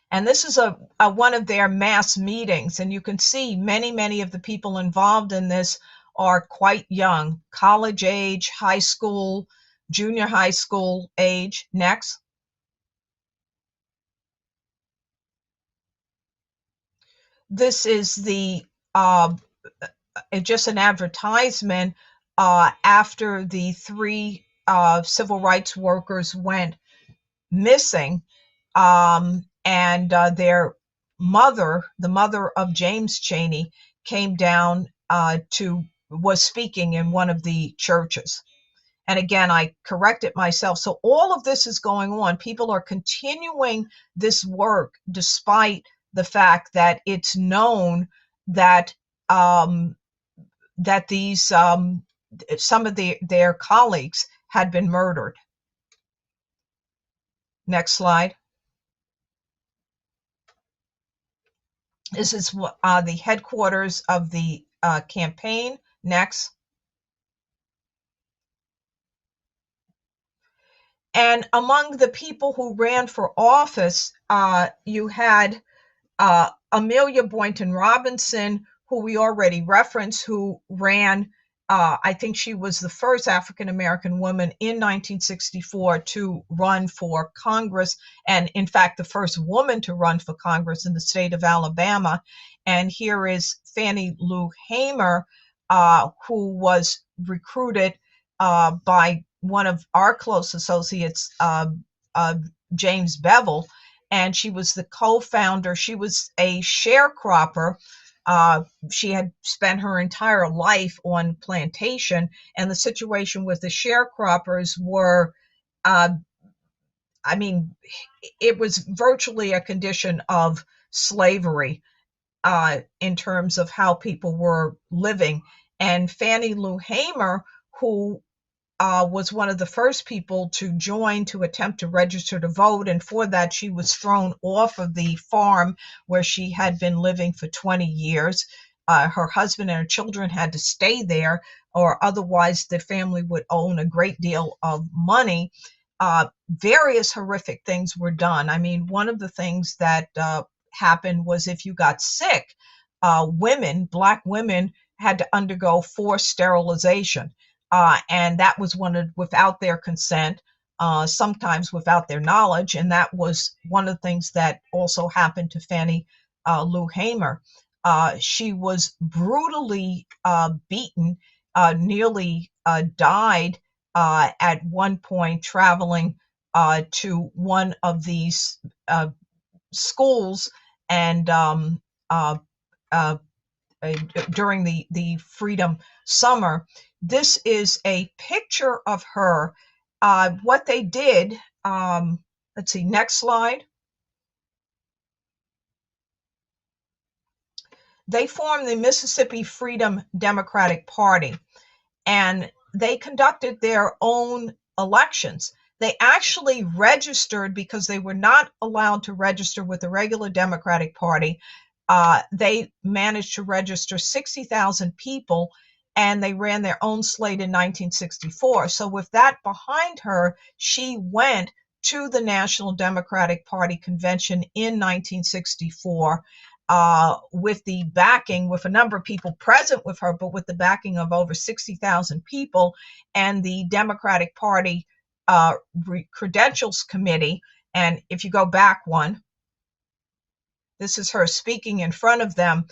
And this is one of their mass meetings, and you can see many of the people involved in this are quite young, college age, high school, junior high school age. Next. This is the just an advertisement after the 3 civil rights workers went missing, and their mother, the mother of James Chaney, came down was speaking in one of the churches. And again, I corrected myself. So all of this is going on. People are continuing this work despite the fact that it's known that that these some of their colleagues had been murdered. Next slide. This is the headquarters of the campaign. Next. And among the people who ran for office, you had Amelia Boynton Robinson, who we already referenced, who ran, I think she was the first African-American woman in 1964 to run for Congress, and in fact, the first woman to run for Congress in the state of Alabama. And here is Fannie Lou Hamer, who was recruited by one of our close associates, James Bevel, and she was the co-founder. She was a sharecropper. She had spent her entire life on plantation, and the situation with the sharecroppers were, I mean, it was virtually a condition of slavery in terms of how people were living. And Fannie Lou Hamer, who was one of the first people to join to attempt to register to vote, and for that she was thrown off of the farm where she had been living for 20 years. her husband and her children had to stay there, or otherwise the family would own a great deal of money. Various horrific things were done. I mean, one of the things that happened was if you got sick, women, Black women, had to undergo forced sterilization. And that was without their consent, sometimes without their knowledge. And that was one of the things that also happened to Fannie Lou Hamer. She was brutally beaten, nearly died at one point traveling to one of these schools and during the Freedom Summer. This is a picture of her. What they did, let's see, next slide. They formed the Mississippi Freedom Democratic Party, and they conducted their own elections. They actually registered, because they were not allowed to register with the regular Democratic Party. They managed to register 60,000 people, and they ran their own slate in 1964. So with that behind her, she went to the National Democratic Party convention in 1964. With the backing, with a number of people present with her, but with the backing of over 60,000 people, and the Democratic Party Credentials Committee. And if you go back one, this is her speaking in front of them.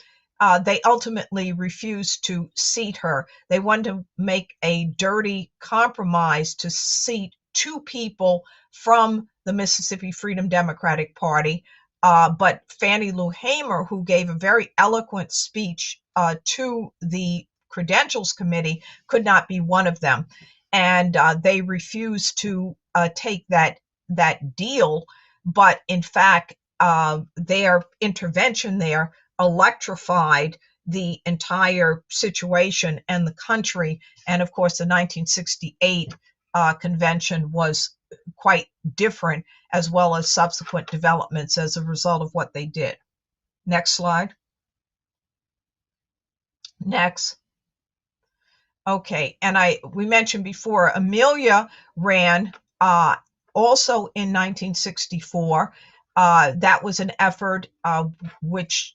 They ultimately refused to seat her. They wanted to make a dirty compromise to seat 2 people from the Mississippi Freedom Democratic Party. But Fannie Lou Hamer, who gave a very eloquent speech to the Credentials Committee, could not be one of them. And they refused to take that deal. But in fact, their intervention there electrified the entire situation and the country. And of course, the 1968 convention was quite different, as well as subsequent developments as a result of what they did. Next slide. Next. Okay, and we mentioned before, Amelia ran also in 1964. That was an effort which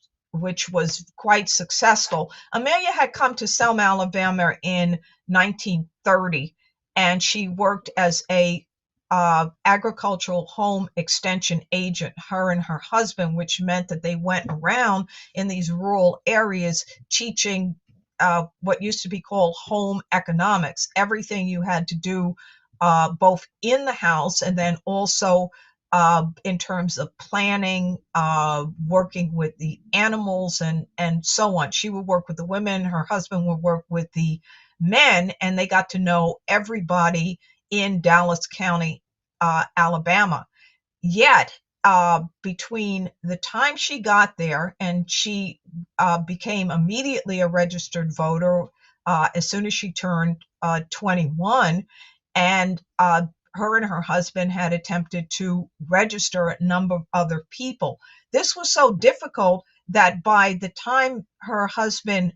was quite successful. Amelia had come to Selma, Alabama in 1930, and she worked as a agricultural home extension agent, her and her husband, which meant that they went around in these rural areas teaching what used to be called home economics, everything you had to do both in the house and then also in terms of planning, working with the animals and so on. She would work with the women, her husband would work with the men, and they got to know everybody in Dallas County, Alabama. Yet, between the time she got there and she became immediately a registered voter as soon as she turned 21, and her and her husband had attempted to register a number of other people. This was so difficult that by the time her husband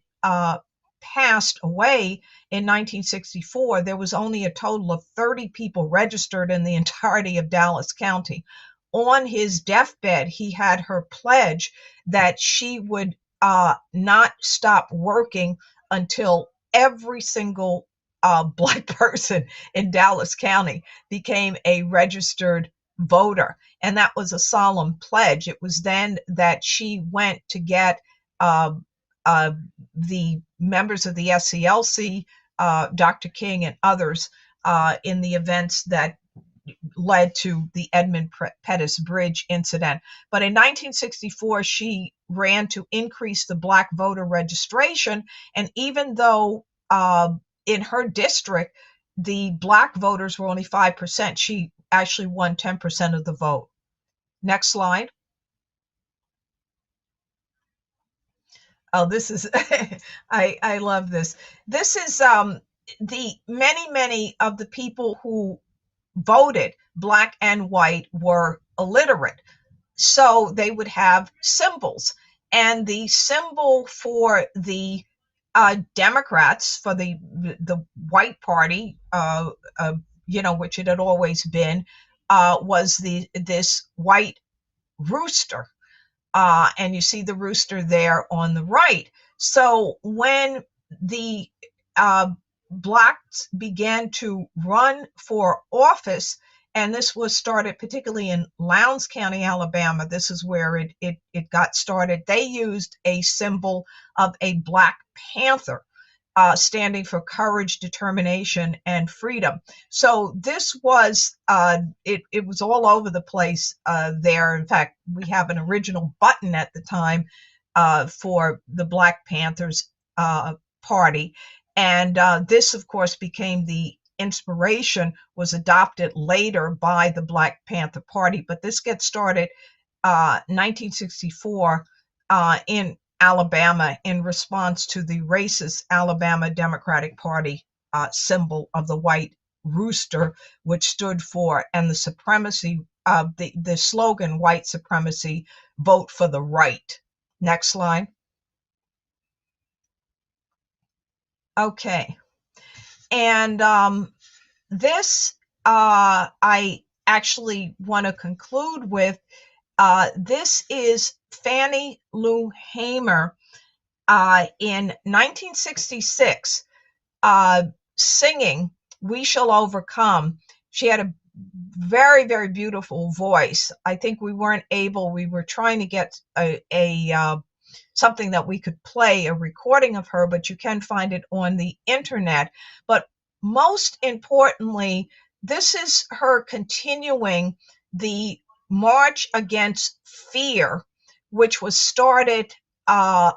passed away in 1964, there was only a total of 30 people registered in the entirety of Dallas County. On his deathbed, he had her pledge that she would not stop working until every single Black person in Dallas County became a registered voter. And that was a solemn pledge. It was then that she went to get the members of the SCLC, Dr. King and others, in the events that led to the Edmund Pettus Bridge incident. But in 1964, she ran to increase the Black voter registration. And even though in her district, the Black voters were only 5%, she actually won 10% of the vote. Next slide. Oh, this is, I love this. This is the many of the people who voted, Black and white, were illiterate. So they would have symbols. And the symbol for the Democrats, for the white party, which it had always been, was this white rooster. And you see the rooster there on the right. So when the blacks began to run for office, and this was started particularly in Lowndes County, Alabama, this is where it got started, they used a symbol of a Black Panther, standing for courage, determination, and freedom. So this was, it was all over the place there. In fact, we have an original button at the time for the Black Panthers party. And this, of course, became the inspiration, was adopted later by the Black Panther Party. But this gets started 1964 in Alabama in response to the racist Alabama Democratic Party symbol of the white rooster, which stood for, and the supremacy of the slogan, white supremacy, vote for the right. Next slide. Okay. And this I actually want to conclude with. This is Fannie Lou Hamer in 1966 singing "We Shall Overcome." She had a very, very beautiful voice. I think we were trying to get something that we could play, a recording of her, but you can find it on the internet. But most importantly, this is her continuing the March Against Fear, which was started a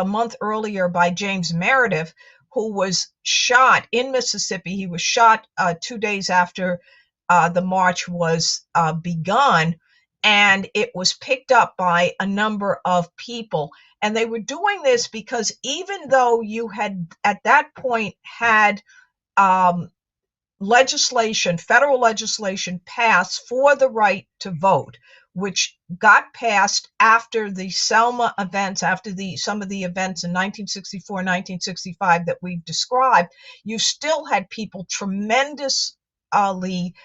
month earlier by James Meredith, who was shot in Mississippi. He was shot 2 days after the march was begun, and it was picked up by a number of people. And they were doing this because even though you had at that point had federal legislation passed for the right to vote, which got passed after the Selma events, after some of the events in 1964, 1965 that we've described, you still had people tremendously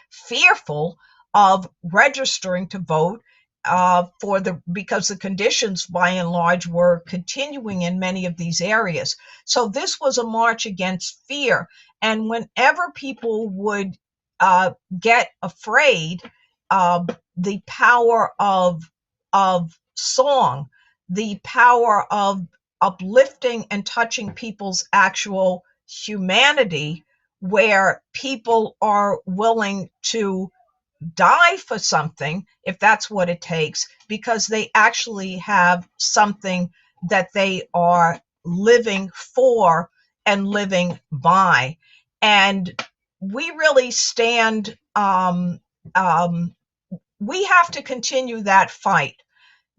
fearful of registering to vote because the conditions by and large were continuing in many of these areas. So this was a march against fear. And whenever people would get afraid, the power of song, the power of uplifting and touching people's actual humanity, where people are willing to die for something, if that's what it takes, because they actually have something that they are living for and living by. And we really stand, we have to continue that fight,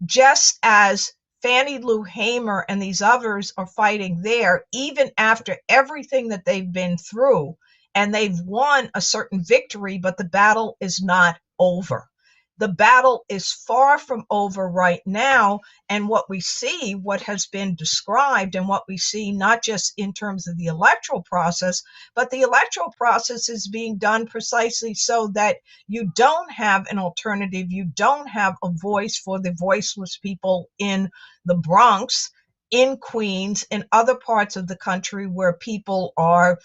just as Fannie Lou Hamer and these others are fighting there, even after everything that they've been through, and they've won a certain victory, but the battle is not over. The battle is far from over right now. And what we see, what has been described, and what we see not just in terms of the electoral process, but the electoral process is being done precisely so that you don't have an alternative. You don't have a voice for the voiceless people in the Bronx, in Queens, in other parts of the country where people are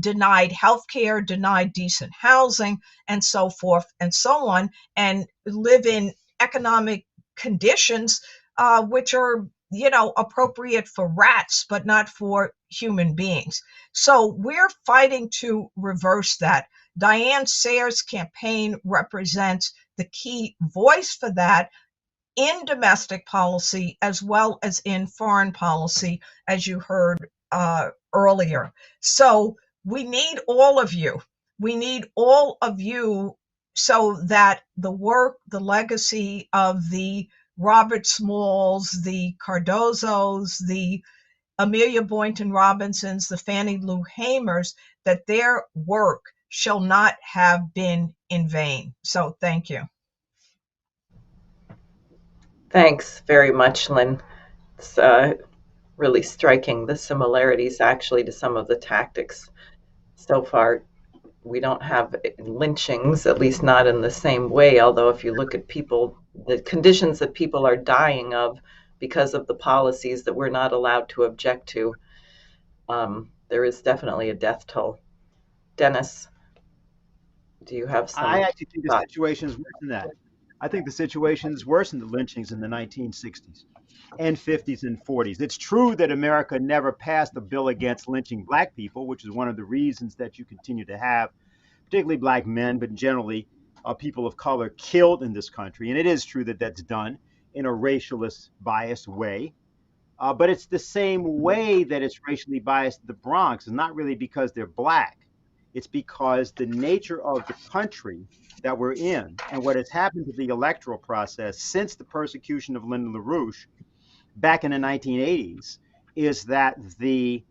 denied health care, denied decent housing, and so forth and so on, and live in economic conditions which are, appropriate for rats, but not for human beings. So we're fighting to reverse that. Diane Sare's campaign represents the key voice for that in domestic policy as well as in foreign policy, as you heard earlier. So we need all of you. We need all of you so that the work, the legacy of the Robert Smalls, the Cardozos, the Amelia Boynton Robinsons, the Fannie Lou Hamers, that their work shall not have been in vain. So thank you. Thanks very much, Lynn. It's really striking, the similarities actually to some of the tactics so far. We don't have lynchings, at least not in the same way, although if you look at people, the conditions that people are dying of because of the policies that we're not allowed to object to, there is definitely a death toll. Dennis, do you have I some actually think the thoughts? situation is worse than that. I think the situation is worse than the lynchings in the 1960s and 50s and 40s. It's true that America never passed a bill against lynching black people, which is one of the reasons that you continue to have, particularly black men, but generally people of color killed in this country. And it is true that that's done in a racialist biased way. But it's the same way that it's racially biased in the Bronx. It's not really because they're black. It's because the nature of the country that we're in and what has happened to the electoral process since the persecution of Lyndon LaRouche back in the 1980s is that the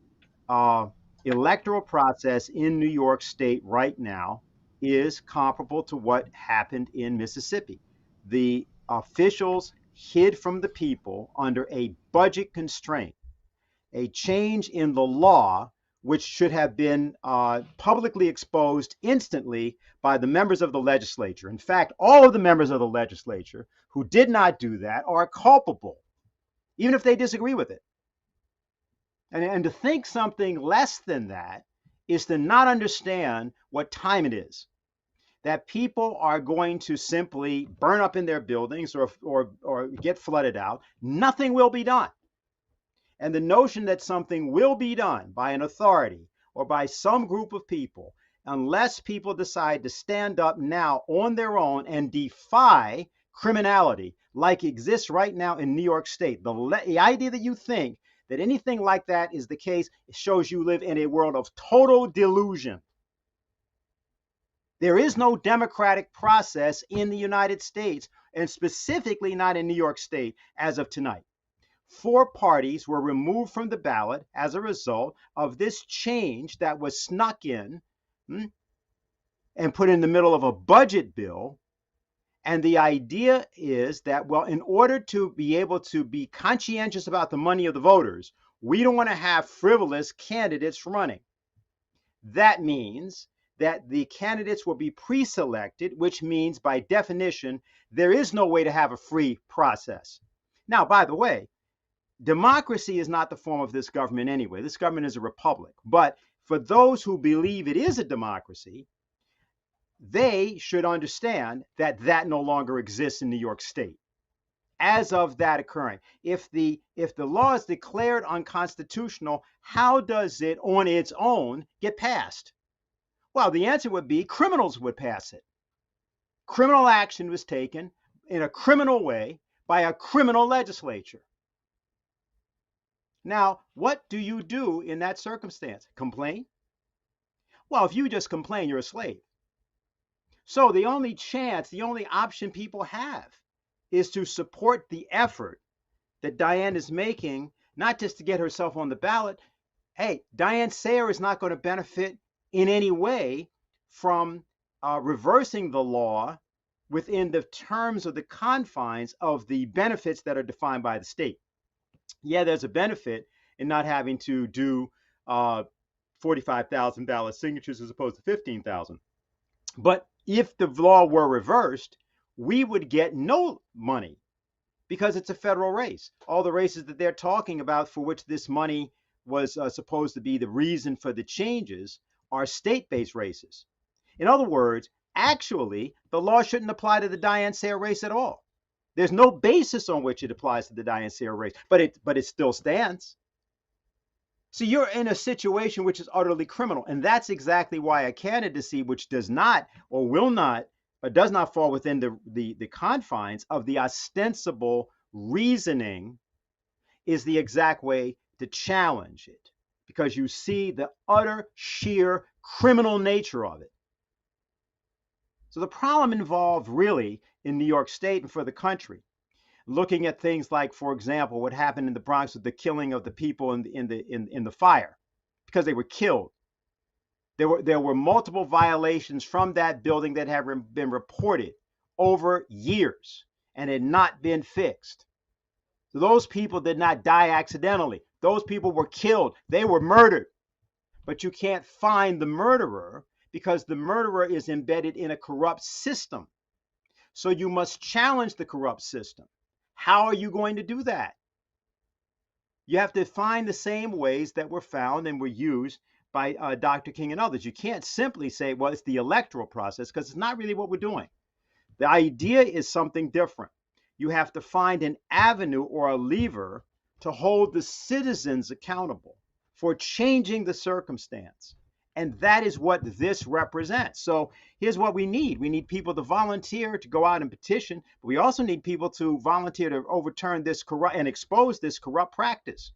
electoral process in New York State right now is comparable to what happened in Mississippi. The officials hid from the people under a budget constraint, a change in the law, which should have been publicly exposed instantly by the members of the legislature. In fact, all of the members of the legislature who did not do that are culpable, even if they disagree with it. And to think something less than that is to not understand what time it is. That people are going to simply burn up in their buildings or get flooded out. Nothing will be done. And the notion that something will be done by an authority or by some group of people, unless people decide to stand up now on their own and defy criminality like exists right now in New York State, the idea that you think that anything like that is the case shows you live in a world of total delusion. There is no democratic process in the United States, and specifically not in New York State as of tonight. 4 parties were removed from the ballot as a result of this change that was snuck in and put in the middle of a budget bill. And the idea is that, well, in order to be able to be conscientious about the money of the voters, we don't want to have frivolous candidates running. That means that the candidates will be pre-selected, which means by definition, there is no way to have a free process. Now, by the way, democracy is not the form of this government anyway. This government is a republic. But for those who believe it is a democracy, they should understand that that no longer exists in New York State. As of that occurring, if the law is declared unconstitutional, how does it on its own get passed? Well, the answer would be criminals would pass it. Criminal action was taken in a criminal way by a criminal legislature. Now, what do you do in that circumstance? Complain? Well, if you just complain, you're a slave. So the only chance, the only option people have is to support the effort that Diane is making, not just to get herself on the ballot. Hey, Diane Sare is not going to benefit in any way from reversing the law within the terms of the confines of the benefits that are defined by the state. Yeah, there's a benefit in not having to do 45,000 ballot signatures as opposed to 15,000. But if the law were reversed, we would get no money because it's a federal race. All the races that they're talking about for which this money was supposed to be the reason for the changes are state-based races. In other words, actually, the law shouldn't apply to the Diane Sare race at all. There's no basis on which it applies to the Diane Sare race, but it still stands. So you're in a situation which is utterly criminal, and that's exactly why a candidacy which does not or will not or does not fall within the confines of the ostensible reasoning is the exact way to challenge it, because you see the utter sheer criminal nature of it. So the problem involved really in New York State and for the country, looking at things like, for example, what happened in the Bronx with the killing of the people in the fire because they were killed. There were multiple violations from that building that have been reported over years and had not been fixed. So those people did not die accidentally. Those people were killed. They were murdered. But you can't find the murderer because the murderer is embedded in a corrupt system. So you must challenge the corrupt system. How are you going to do that? You have to find the same ways that were found and were used by Dr. King and others. You can't simply say, well, it's the electoral process, because it's not really what we're doing. The idea is something different. You have to find an avenue or a lever to hold the citizens accountable for changing the circumstance. And that is what this represents. So here's what we need. We need people to volunteer to go out and petition, but we also need people to volunteer to overturn this corrupt and expose this corrupt practice.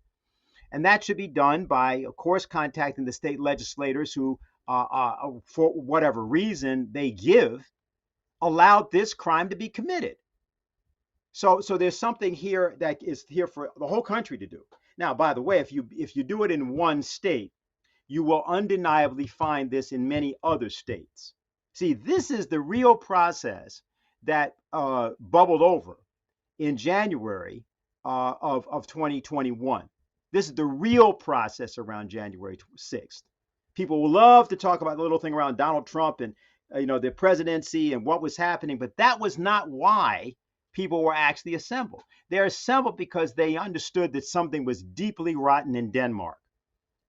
And that should be done by, of course, contacting the state legislators who, for whatever reason they give, allowed this crime to be committed. So there's something here that is here for the whole country to do. Now, by the way, if you do it in one state, you will undeniably find this in many other states. See, this is the real process that bubbled over in January of 2021. This is the real process around January 6th. People will love to talk about the little thing around Donald Trump and the presidency and what was happening, but that was not why people were actually assembled. They're assembled because they understood that something was deeply rotten in Denmark.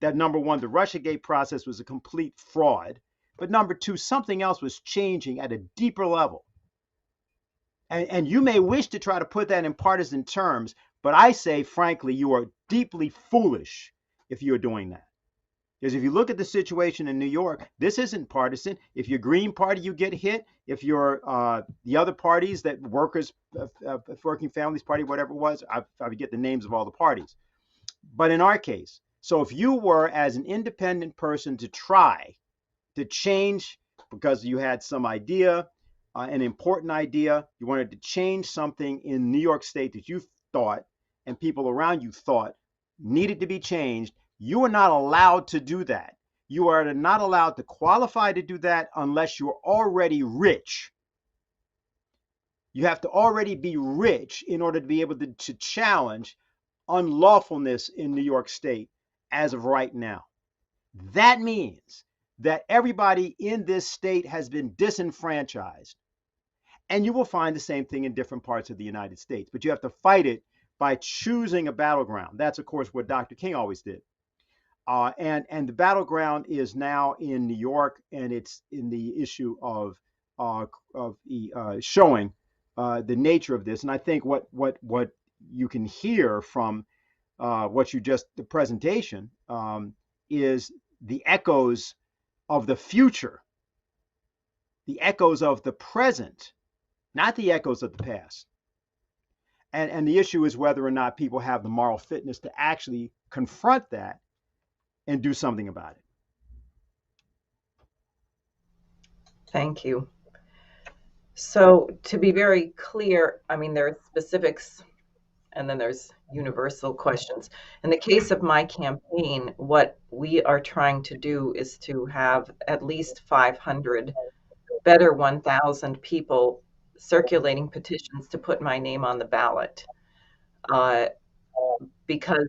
That number one, the Russiagate process was a complete fraud. But number two, something else was changing at a deeper level. And you may wish to try to put that in partisan terms, but I say, frankly, you are deeply foolish if you're doing that. Because if you look at the situation in New York, this isn't partisan. If you're Green Party, you get hit. If you're the other parties, that Working Families Party, whatever it was, I forget the names of all the parties. But in our case, so if you were, as an independent person, to try to change because you had some idea, an important idea, you wanted to change something in New York State that you thought and people around you thought needed to be changed, you are not allowed to do that. You are not allowed to qualify to do that unless you're already rich. You have to already be rich in order to be able to challenge unlawfulness in New York State as of right now. That means that everybody in this state has been disenfranchised. And you will find the same thing in different parts of the United States, but you have to fight it by choosing a battleground. That's, of course, what Dr. King always did. And the battleground is now in New York, and it's in the issue of showing the nature of this. And I think what you can hear from the presentation is the echoes of the future, the echoes of the present, not the echoes of the past. And the issue is whether or not people have the moral fitness to actually confront that and do something about it. Thank you. So to be very clear, I mean, there are specifics and then there's universal questions. In the case of my campaign, what we are trying to do is to have at least 500, better 1,000 people circulating petitions to put my name on the ballot, because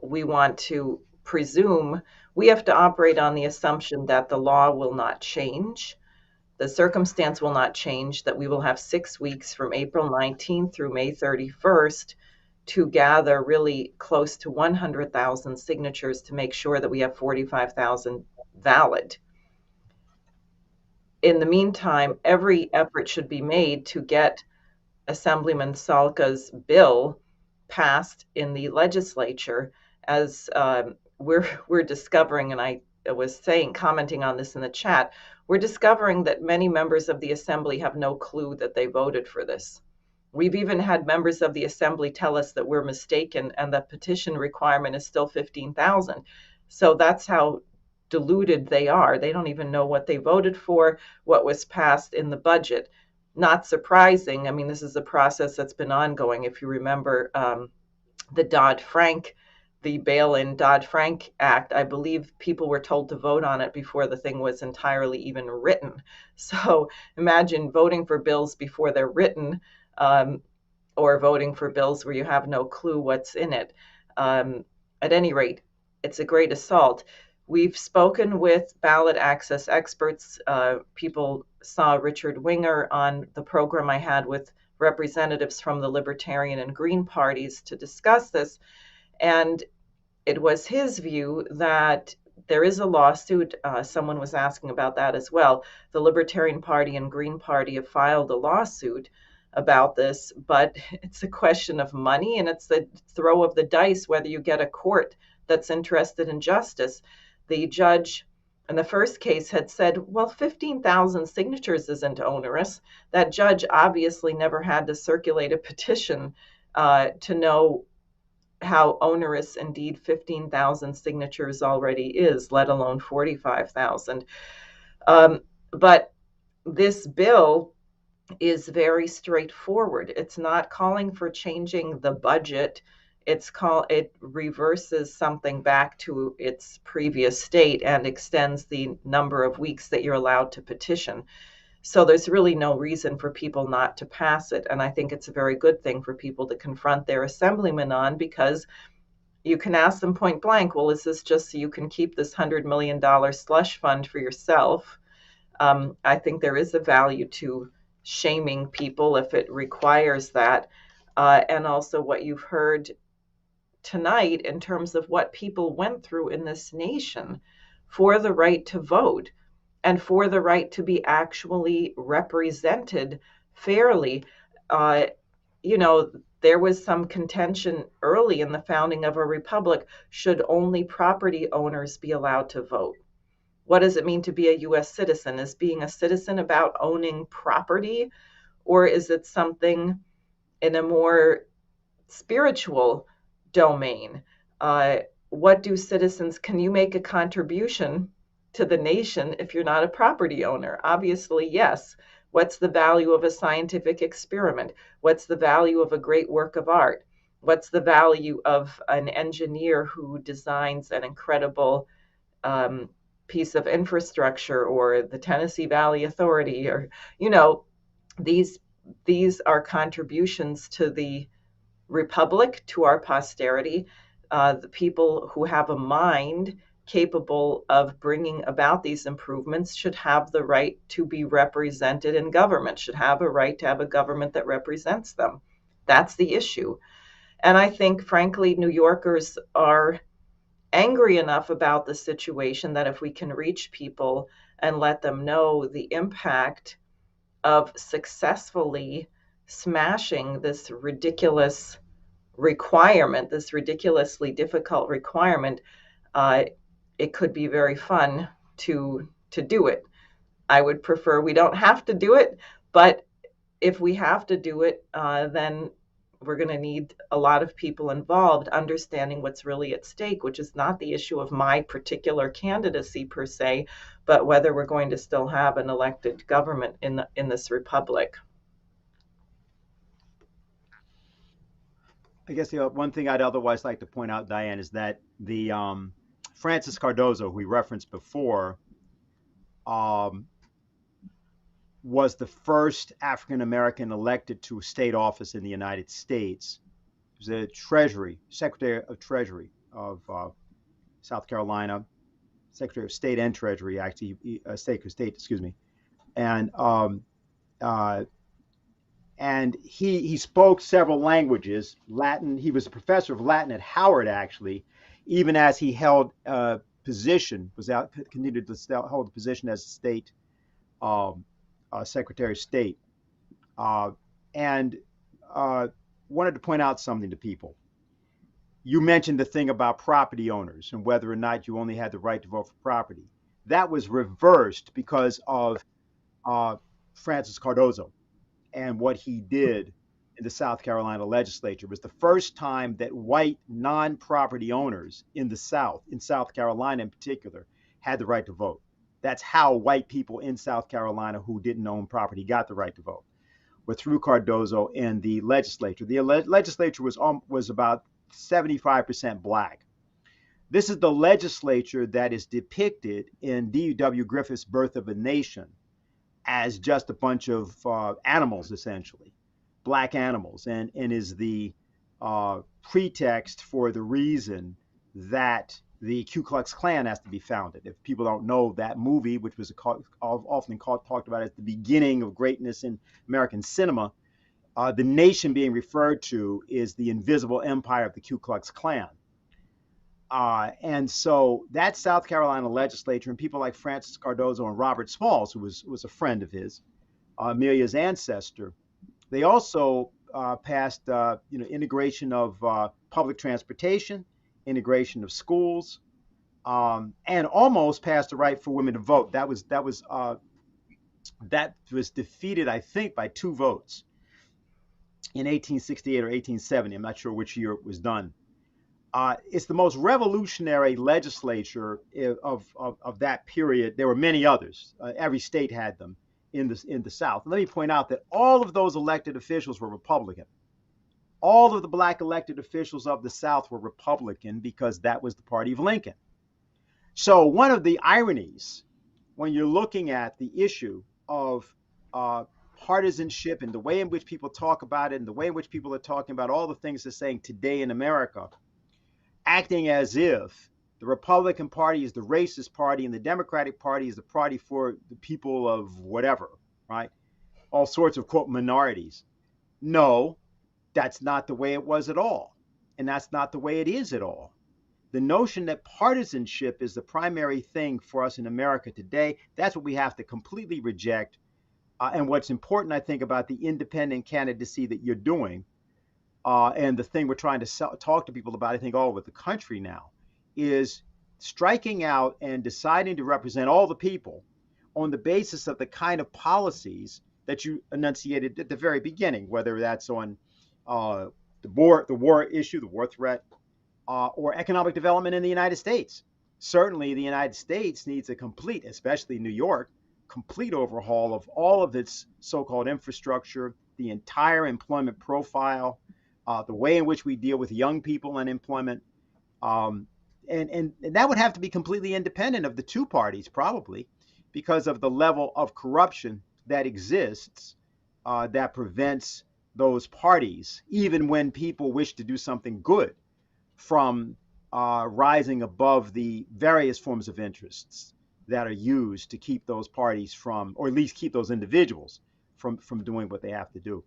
we want to presume we have to operate on the assumption that the law will not change, the circumstance will not change, that we will have 6 weeks from April 19th through May 31st to gather really close to 100,000 signatures to make sure that we have 45,000 valid. In the meantime, every effort should be made to get Assemblyman Salka's bill passed in the legislature, as we're discovering, and I was commenting on this in the chat, we're discovering that many members of the Assembly have no clue that they voted for this. We've even had members of the Assembly tell us that we're mistaken and the petition requirement is still 15,000. So that's how deluded they are. They don't even know what they voted for, what was passed in the budget. Not surprising. I mean, this is a process that's been ongoing. If you remember the Dodd-Frank, the bail-in Dodd-Frank Act, I believe people were told to vote on it before the thing was entirely even written. So imagine voting for bills before they're written. or voting for bills where you have no clue what's in it. At any rate, it's a great assault. We've spoken with ballot access experts. People saw Richard Winger on the program I had with representatives from the Libertarian and Green parties to discuss this. And it was his view that there is a lawsuit. Someone was asking about that as well. The Libertarian Party and Green Party have filed a lawsuit about this, but it's a question of money, and it's the throw of the dice whether you get a court that's interested in justice. The judge in the first case had said, well, 15,000 signatures isn't onerous. That judge obviously never had to circulate a petition to know how onerous indeed 15,000 signatures already is, let alone 45,000. But this bill is very straightforward. It's not calling for changing the budget. It reverses something back to its previous state and extends the number of weeks that you're allowed to petition. So there's really no reason for people not to pass it. And I think it's a very good thing for people to confront their assemblyman on, because you can ask them point blank, well, is this just so you can keep this $100 million slush fund for yourself? I think there is a value to shaming people if it requires that. And also what you've heard tonight in terms of what people went through in this nation for the right to vote and for the right to be actually represented fairly. There was some contention early in the founding of a republic. Should only property owners be allowed to vote? What does it mean to be a U.S. citizen? Is being a citizen about owning property, or is it something in a more spiritual domain? What do citizens, can you make a contribution to the nation if you're not a property owner? Obviously, yes. What's the value of a scientific experiment? What's the value of a great work of art? What's the value of an engineer who designs an incredible piece of infrastructure, or the Tennessee Valley Authority, or, these are contributions to the republic, to our posterity. The people who have a mind capable of bringing about these improvements should have the right to be represented in government, should have a right to have a government that represents them. That's the issue. And I think, frankly, New Yorkers are angry enough about the situation that if we can reach people and let them know the impact of successfully smashing this ridiculous requirement, this ridiculously difficult requirement, it could be very fun to do it. I would prefer we don't have to do it, but if we have to do it, then we're going to need a lot of people involved, understanding what's really at stake, which is not the issue of my particular candidacy per se, but whether we're going to still have an elected government in this republic. I guess the one thing I'd otherwise like to point out, Diane, is that the Francis Cardozo, who we referenced before, was the first African American elected to a state office in the United States. He was the Secretary of Treasury of South Carolina, Secretary of State and Treasury, actually, Secretary of State, excuse me, and he spoke several languages. Latin. He was a professor of Latin at Howard, actually, even as he held a position, continued to hold a position as a state Secretary of State, and wanted to point out something to people. You mentioned the thing about property owners and whether or not you only had the right to vote for property. That was reversed because of Francis Cardozo and what he did in the South Carolina legislature. It was the first time that white non-property owners in the South, in South Carolina in particular, had the right to vote. That's how white people in South Carolina who didn't own property got the right to vote, were through Cardozo and the legislature. The legislature was about 75% black. This is the legislature that is depicted in D.W. Griffith's Birth of a Nation as just a bunch of animals, essentially. black animals and is the pretext for the reason that the Ku Klux Klan has to be founded. If people don't know that movie, which was often talked about as the beginning of greatness in American cinema, the nation being referred to is the invisible empire of the Ku Klux Klan. And so that South Carolina legislature and people like Francis Cardozo and Robert Smalls, who was a friend of his, Amelia's ancestor, they also passed integration of public transportation, integration of schools, and almost passed the right for women to vote. That was defeated, I think, by 2 votes in 1868 or 1870. I'm not sure which year it was done. It's the most revolutionary legislature of that period. There were many others. Every state had them in the South. Let me point out that all of those elected officials were Republican. All of the black elected officials of the South were Republican because that was the party of Lincoln. So one of the ironies when you're looking at the issue of partisanship and the way in which people talk about it and the way in which people are talking about all the things they're saying today in America, acting as if the Republican Party is the racist party and the Democratic Party is the party for the people of whatever, right? All sorts of, quote, minorities. No, that's not the way it was at all. And that's not the way it is at all. The notion that partisanship is the primary thing for us in America today, that's what we have to completely reject. And what's important, I think, about the independent candidacy that you're doing, and the thing we're trying to talk to people about, I think, all over the country now, is striking out and deciding to represent all the people on the basis of the kind of policies that you enunciated at the very beginning, whether that's on the war issue, the war threat, or economic development in the United States. Certainly, the United States needs a complete, especially New York, complete overhaul of all of its so-called infrastructure, the entire employment profile, the way in which we deal with young people and employment. And that would have to be completely independent of the 2 parties, probably, because of the level of corruption that exists that prevents those parties, even when people wish to do something good, from rising above the various forms of interests that are used to keep those parties from, or at least keep those individuals from doing what they have to do.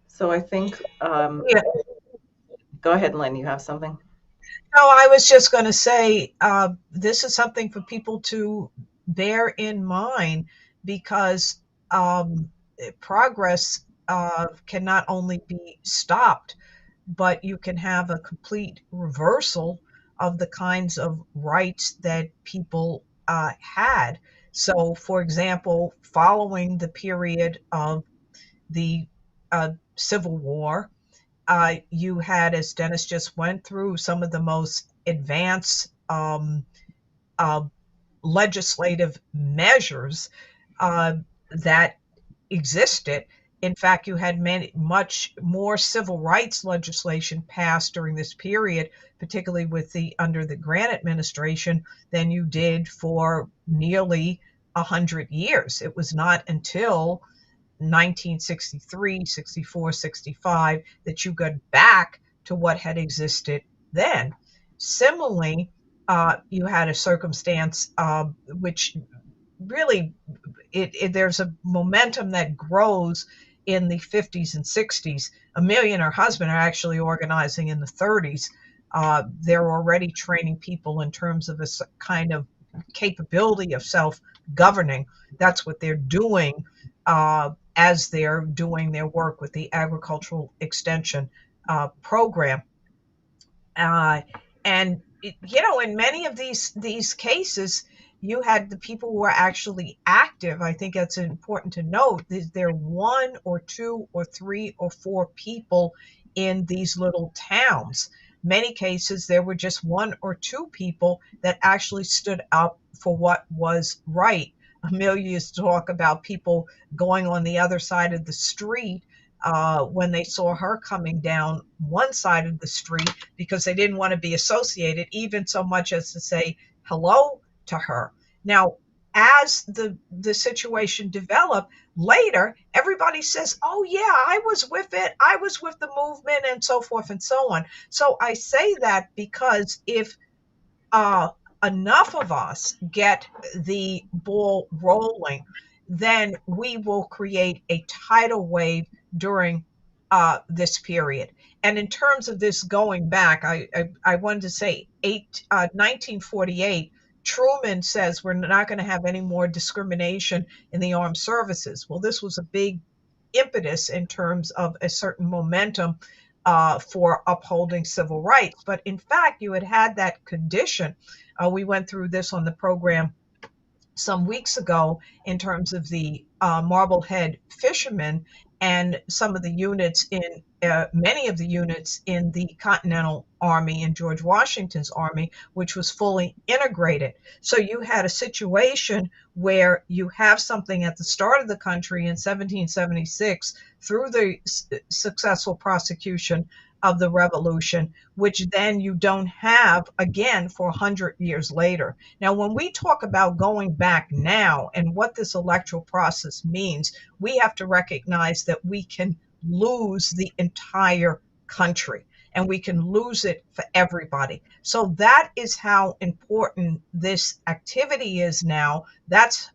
So I think, Yeah. Go ahead, Lynn, you have something? No, I was just going to say this is something for people to bear in mind, because progress can not only be stopped, but you can have a complete reversal of the kinds of rights that people had. So, for example, following the period of the Civil War, you had, as Dennis just went through, some of the most advanced legislative measures that existed. In fact, you had much more civil rights legislation passed during this period, particularly under the Grant administration, than you did for nearly 100 years. It was not until 1963, 64, 65 that you got back to what had existed then. Similarly, you had a circumstance which really, there's a momentum that grows in the 50s and 60s. Amelia and her husband are actually organizing in the 30s. They're already training people in terms of a kind of capability of self-governing. That's what they're doing as they're doing their work with the agricultural extension program. And in many of these cases, you had the people who were actually active. I think that's important to note. There are 1 or 2 or 3 or 4 people in these little towns. Many cases, there were just 1 or 2 people that actually stood up for what was right. Amelia used to talk about people going on the other side of the street when they saw her coming down one side of the street because they didn't want to be associated, even so much as to say hello to her. Now, as the situation developed later, everybody says, oh yeah, I was with it, I was with the movement, and so forth and so on. So I say that because if uh, enough of us get the ball rolling, then we will create a tidal wave during this period. And in terms of this going back, I wanted to say 1948, Truman says we're not going to have any more discrimination in the armed services. Well, this was a big impetus in terms of a certain momentum for upholding civil rights. But in fact, you had that condition. We went through this on the program some weeks ago in terms of the Marblehead fishermen and some of the units in many of the units in the Continental Army and George Washington's Army, which was fully integrated. So you had a situation where you have something at the start of the country in 1776 through the successful prosecution of the revolution, which then you don't have again for 100 years later. Now, when we talk about going back now and what this electoral process means, we have to recognize that we can lose the entire country and we can lose it for everybody. So that is how important this activity is now. That's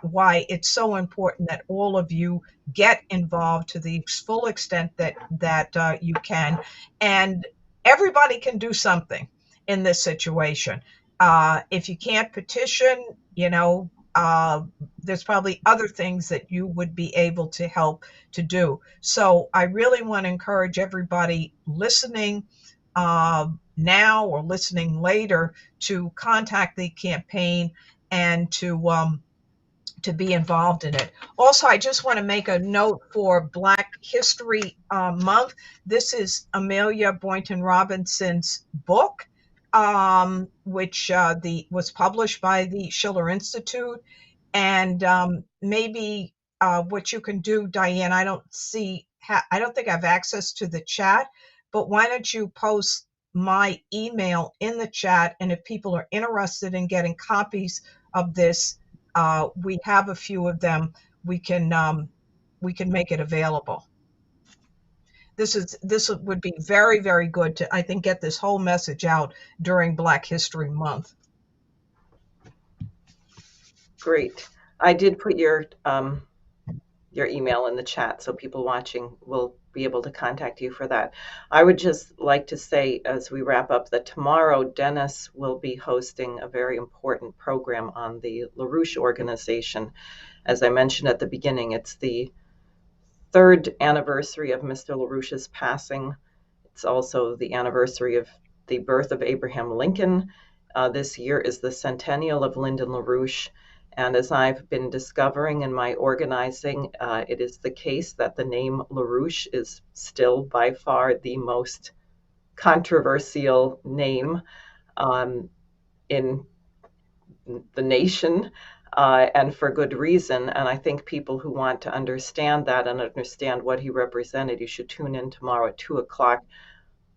why it's so important that all of you get involved to the full extent that you can, and everybody can do something in this situation. If you can't petition, there's probably other things that you would be able to help to do. So I really want to encourage everybody listening now or listening later to contact the campaign and to be involved in it. Also, I just want to make a note for Black History Month. This is Amelia Boynton Robinson's book, which was published by the Schiller Institute. And maybe what you can do, Diane, I don't think I have access to the chat, but why don't you post my email in the chat? And if people are interested in getting copies of this, we have a few of them. We can make it available. This would be very, very good to, I think, get this whole message out during Black History Month. Great. I did put your email in the chat, so people watching will be able to contact you for that. I would just like to say, as we wrap up, that tomorrow Dennis will be hosting a very important program on the LaRouche organization. As I mentioned at the beginning, it's the 3rd anniversary of Mr. LaRouche's passing. It's also the anniversary of the birth of Abraham Lincoln. This year is the centennial of Lyndon LaRouche. And as I've been discovering in my organizing, it is the case that the name LaRouche is still by far the most controversial name in the nation, and for good reason. And I think people who want to understand that and understand what he represented, you should tune in tomorrow at 2:00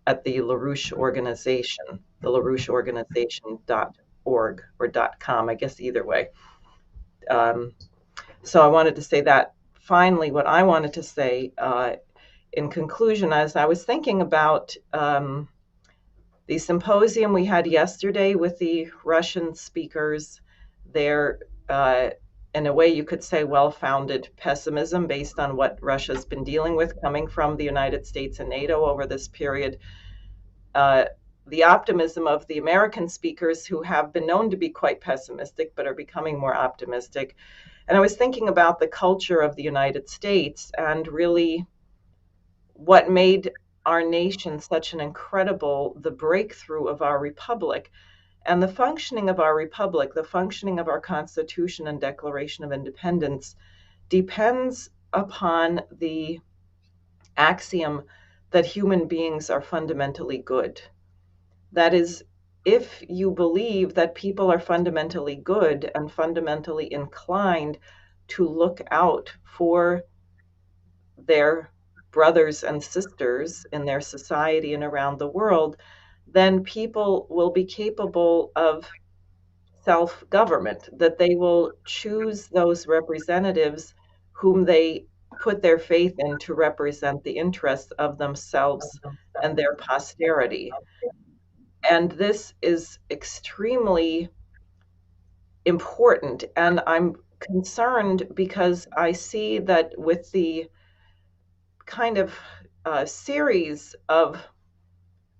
at the LaRouche organization, the LaRoucheorganization.org or .com, I guess either way. So I wanted to say that. Finally, what I wanted to say in conclusion, as I was thinking about the symposium we had yesterday with the Russian speakers, their, in a way you could say, well-founded pessimism based on what Russia's been dealing with coming from the United States and NATO over this period. The optimism of the American speakers, who have been known to be quite pessimistic but are becoming more optimistic. And I was thinking about the culture of the United States and really what made our nation such an incredible, the breakthrough of our republic. And the functioning of our republic, the functioning of our Constitution and Declaration of Independence depends upon the axiom that human beings are fundamentally good. That is, if you believe that people are fundamentally good and fundamentally inclined to look out for their brothers and sisters in their society and around the world, then people will be capable of self-government, that they will choose those representatives whom they put their faith in to represent the interests of themselves and their posterity. And this is extremely important. And I'm concerned because I see that with the kind of series of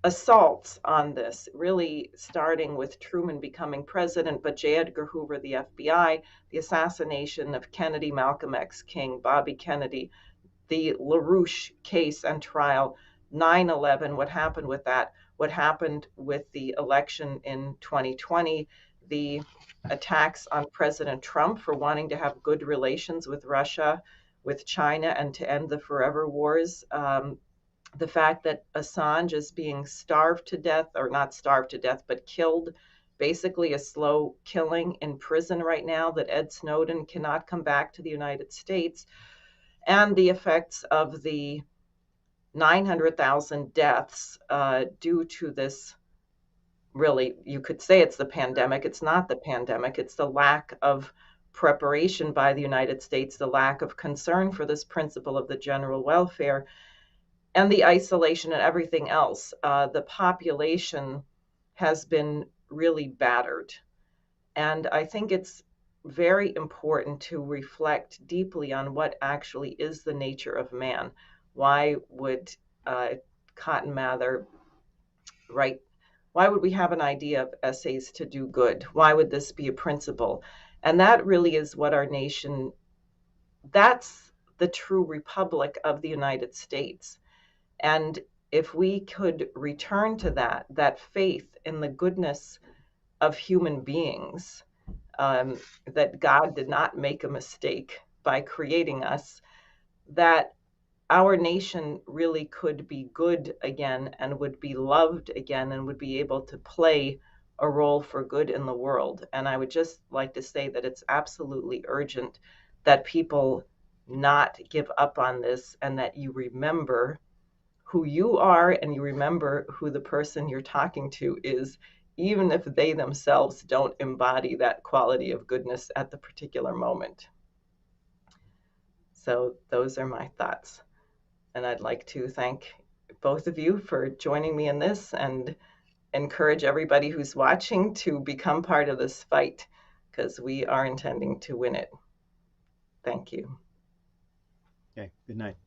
assaults on this, really starting with Truman becoming president, but J. Edgar Hoover, the FBI, the assassination of Kennedy, Malcolm X King, Bobby Kennedy, the LaRouche case and trial, 9/11, what happened with that, what happened with the election in 2020, the attacks on President Trump for wanting to have good relations with Russia, with China, and to end the forever wars. The fact that Assange is being starved to death, or not starved to death, but killed, basically a slow killing in prison right now, that Ed Snowden cannot come back to the United States, and the effects of the 900,000 deaths due to this. Really, you could say it's the pandemic. It's not the pandemic. It's the lack of preparation by the United States, the lack of concern for this principle of the general welfare, and the isolation and everything else. The population has been really battered. And I think it's very important to reflect deeply on what actually is the nature of man. Why would Cotton Mather write? Why would we have an idea of essays to do good? Why would this be a principle? And that really is what our nation, that's the true republic of the United States. And if we could return to that faith in the goodness of human beings, that God did not make a mistake by creating us, that our nation really could be good again and would be loved again and would be able to play a role for good in the world. And I would just like to say that it's absolutely urgent that people not give up on this, and that you remember who you are and you remember who the person you're talking to is, even if they themselves don't embody that quality of goodness at the particular moment. So those are my thoughts. And I'd like to thank both of you for joining me in this, and encourage everybody who's watching to become part of this fight, because we are intending to win it. Thank you. Okay, good night.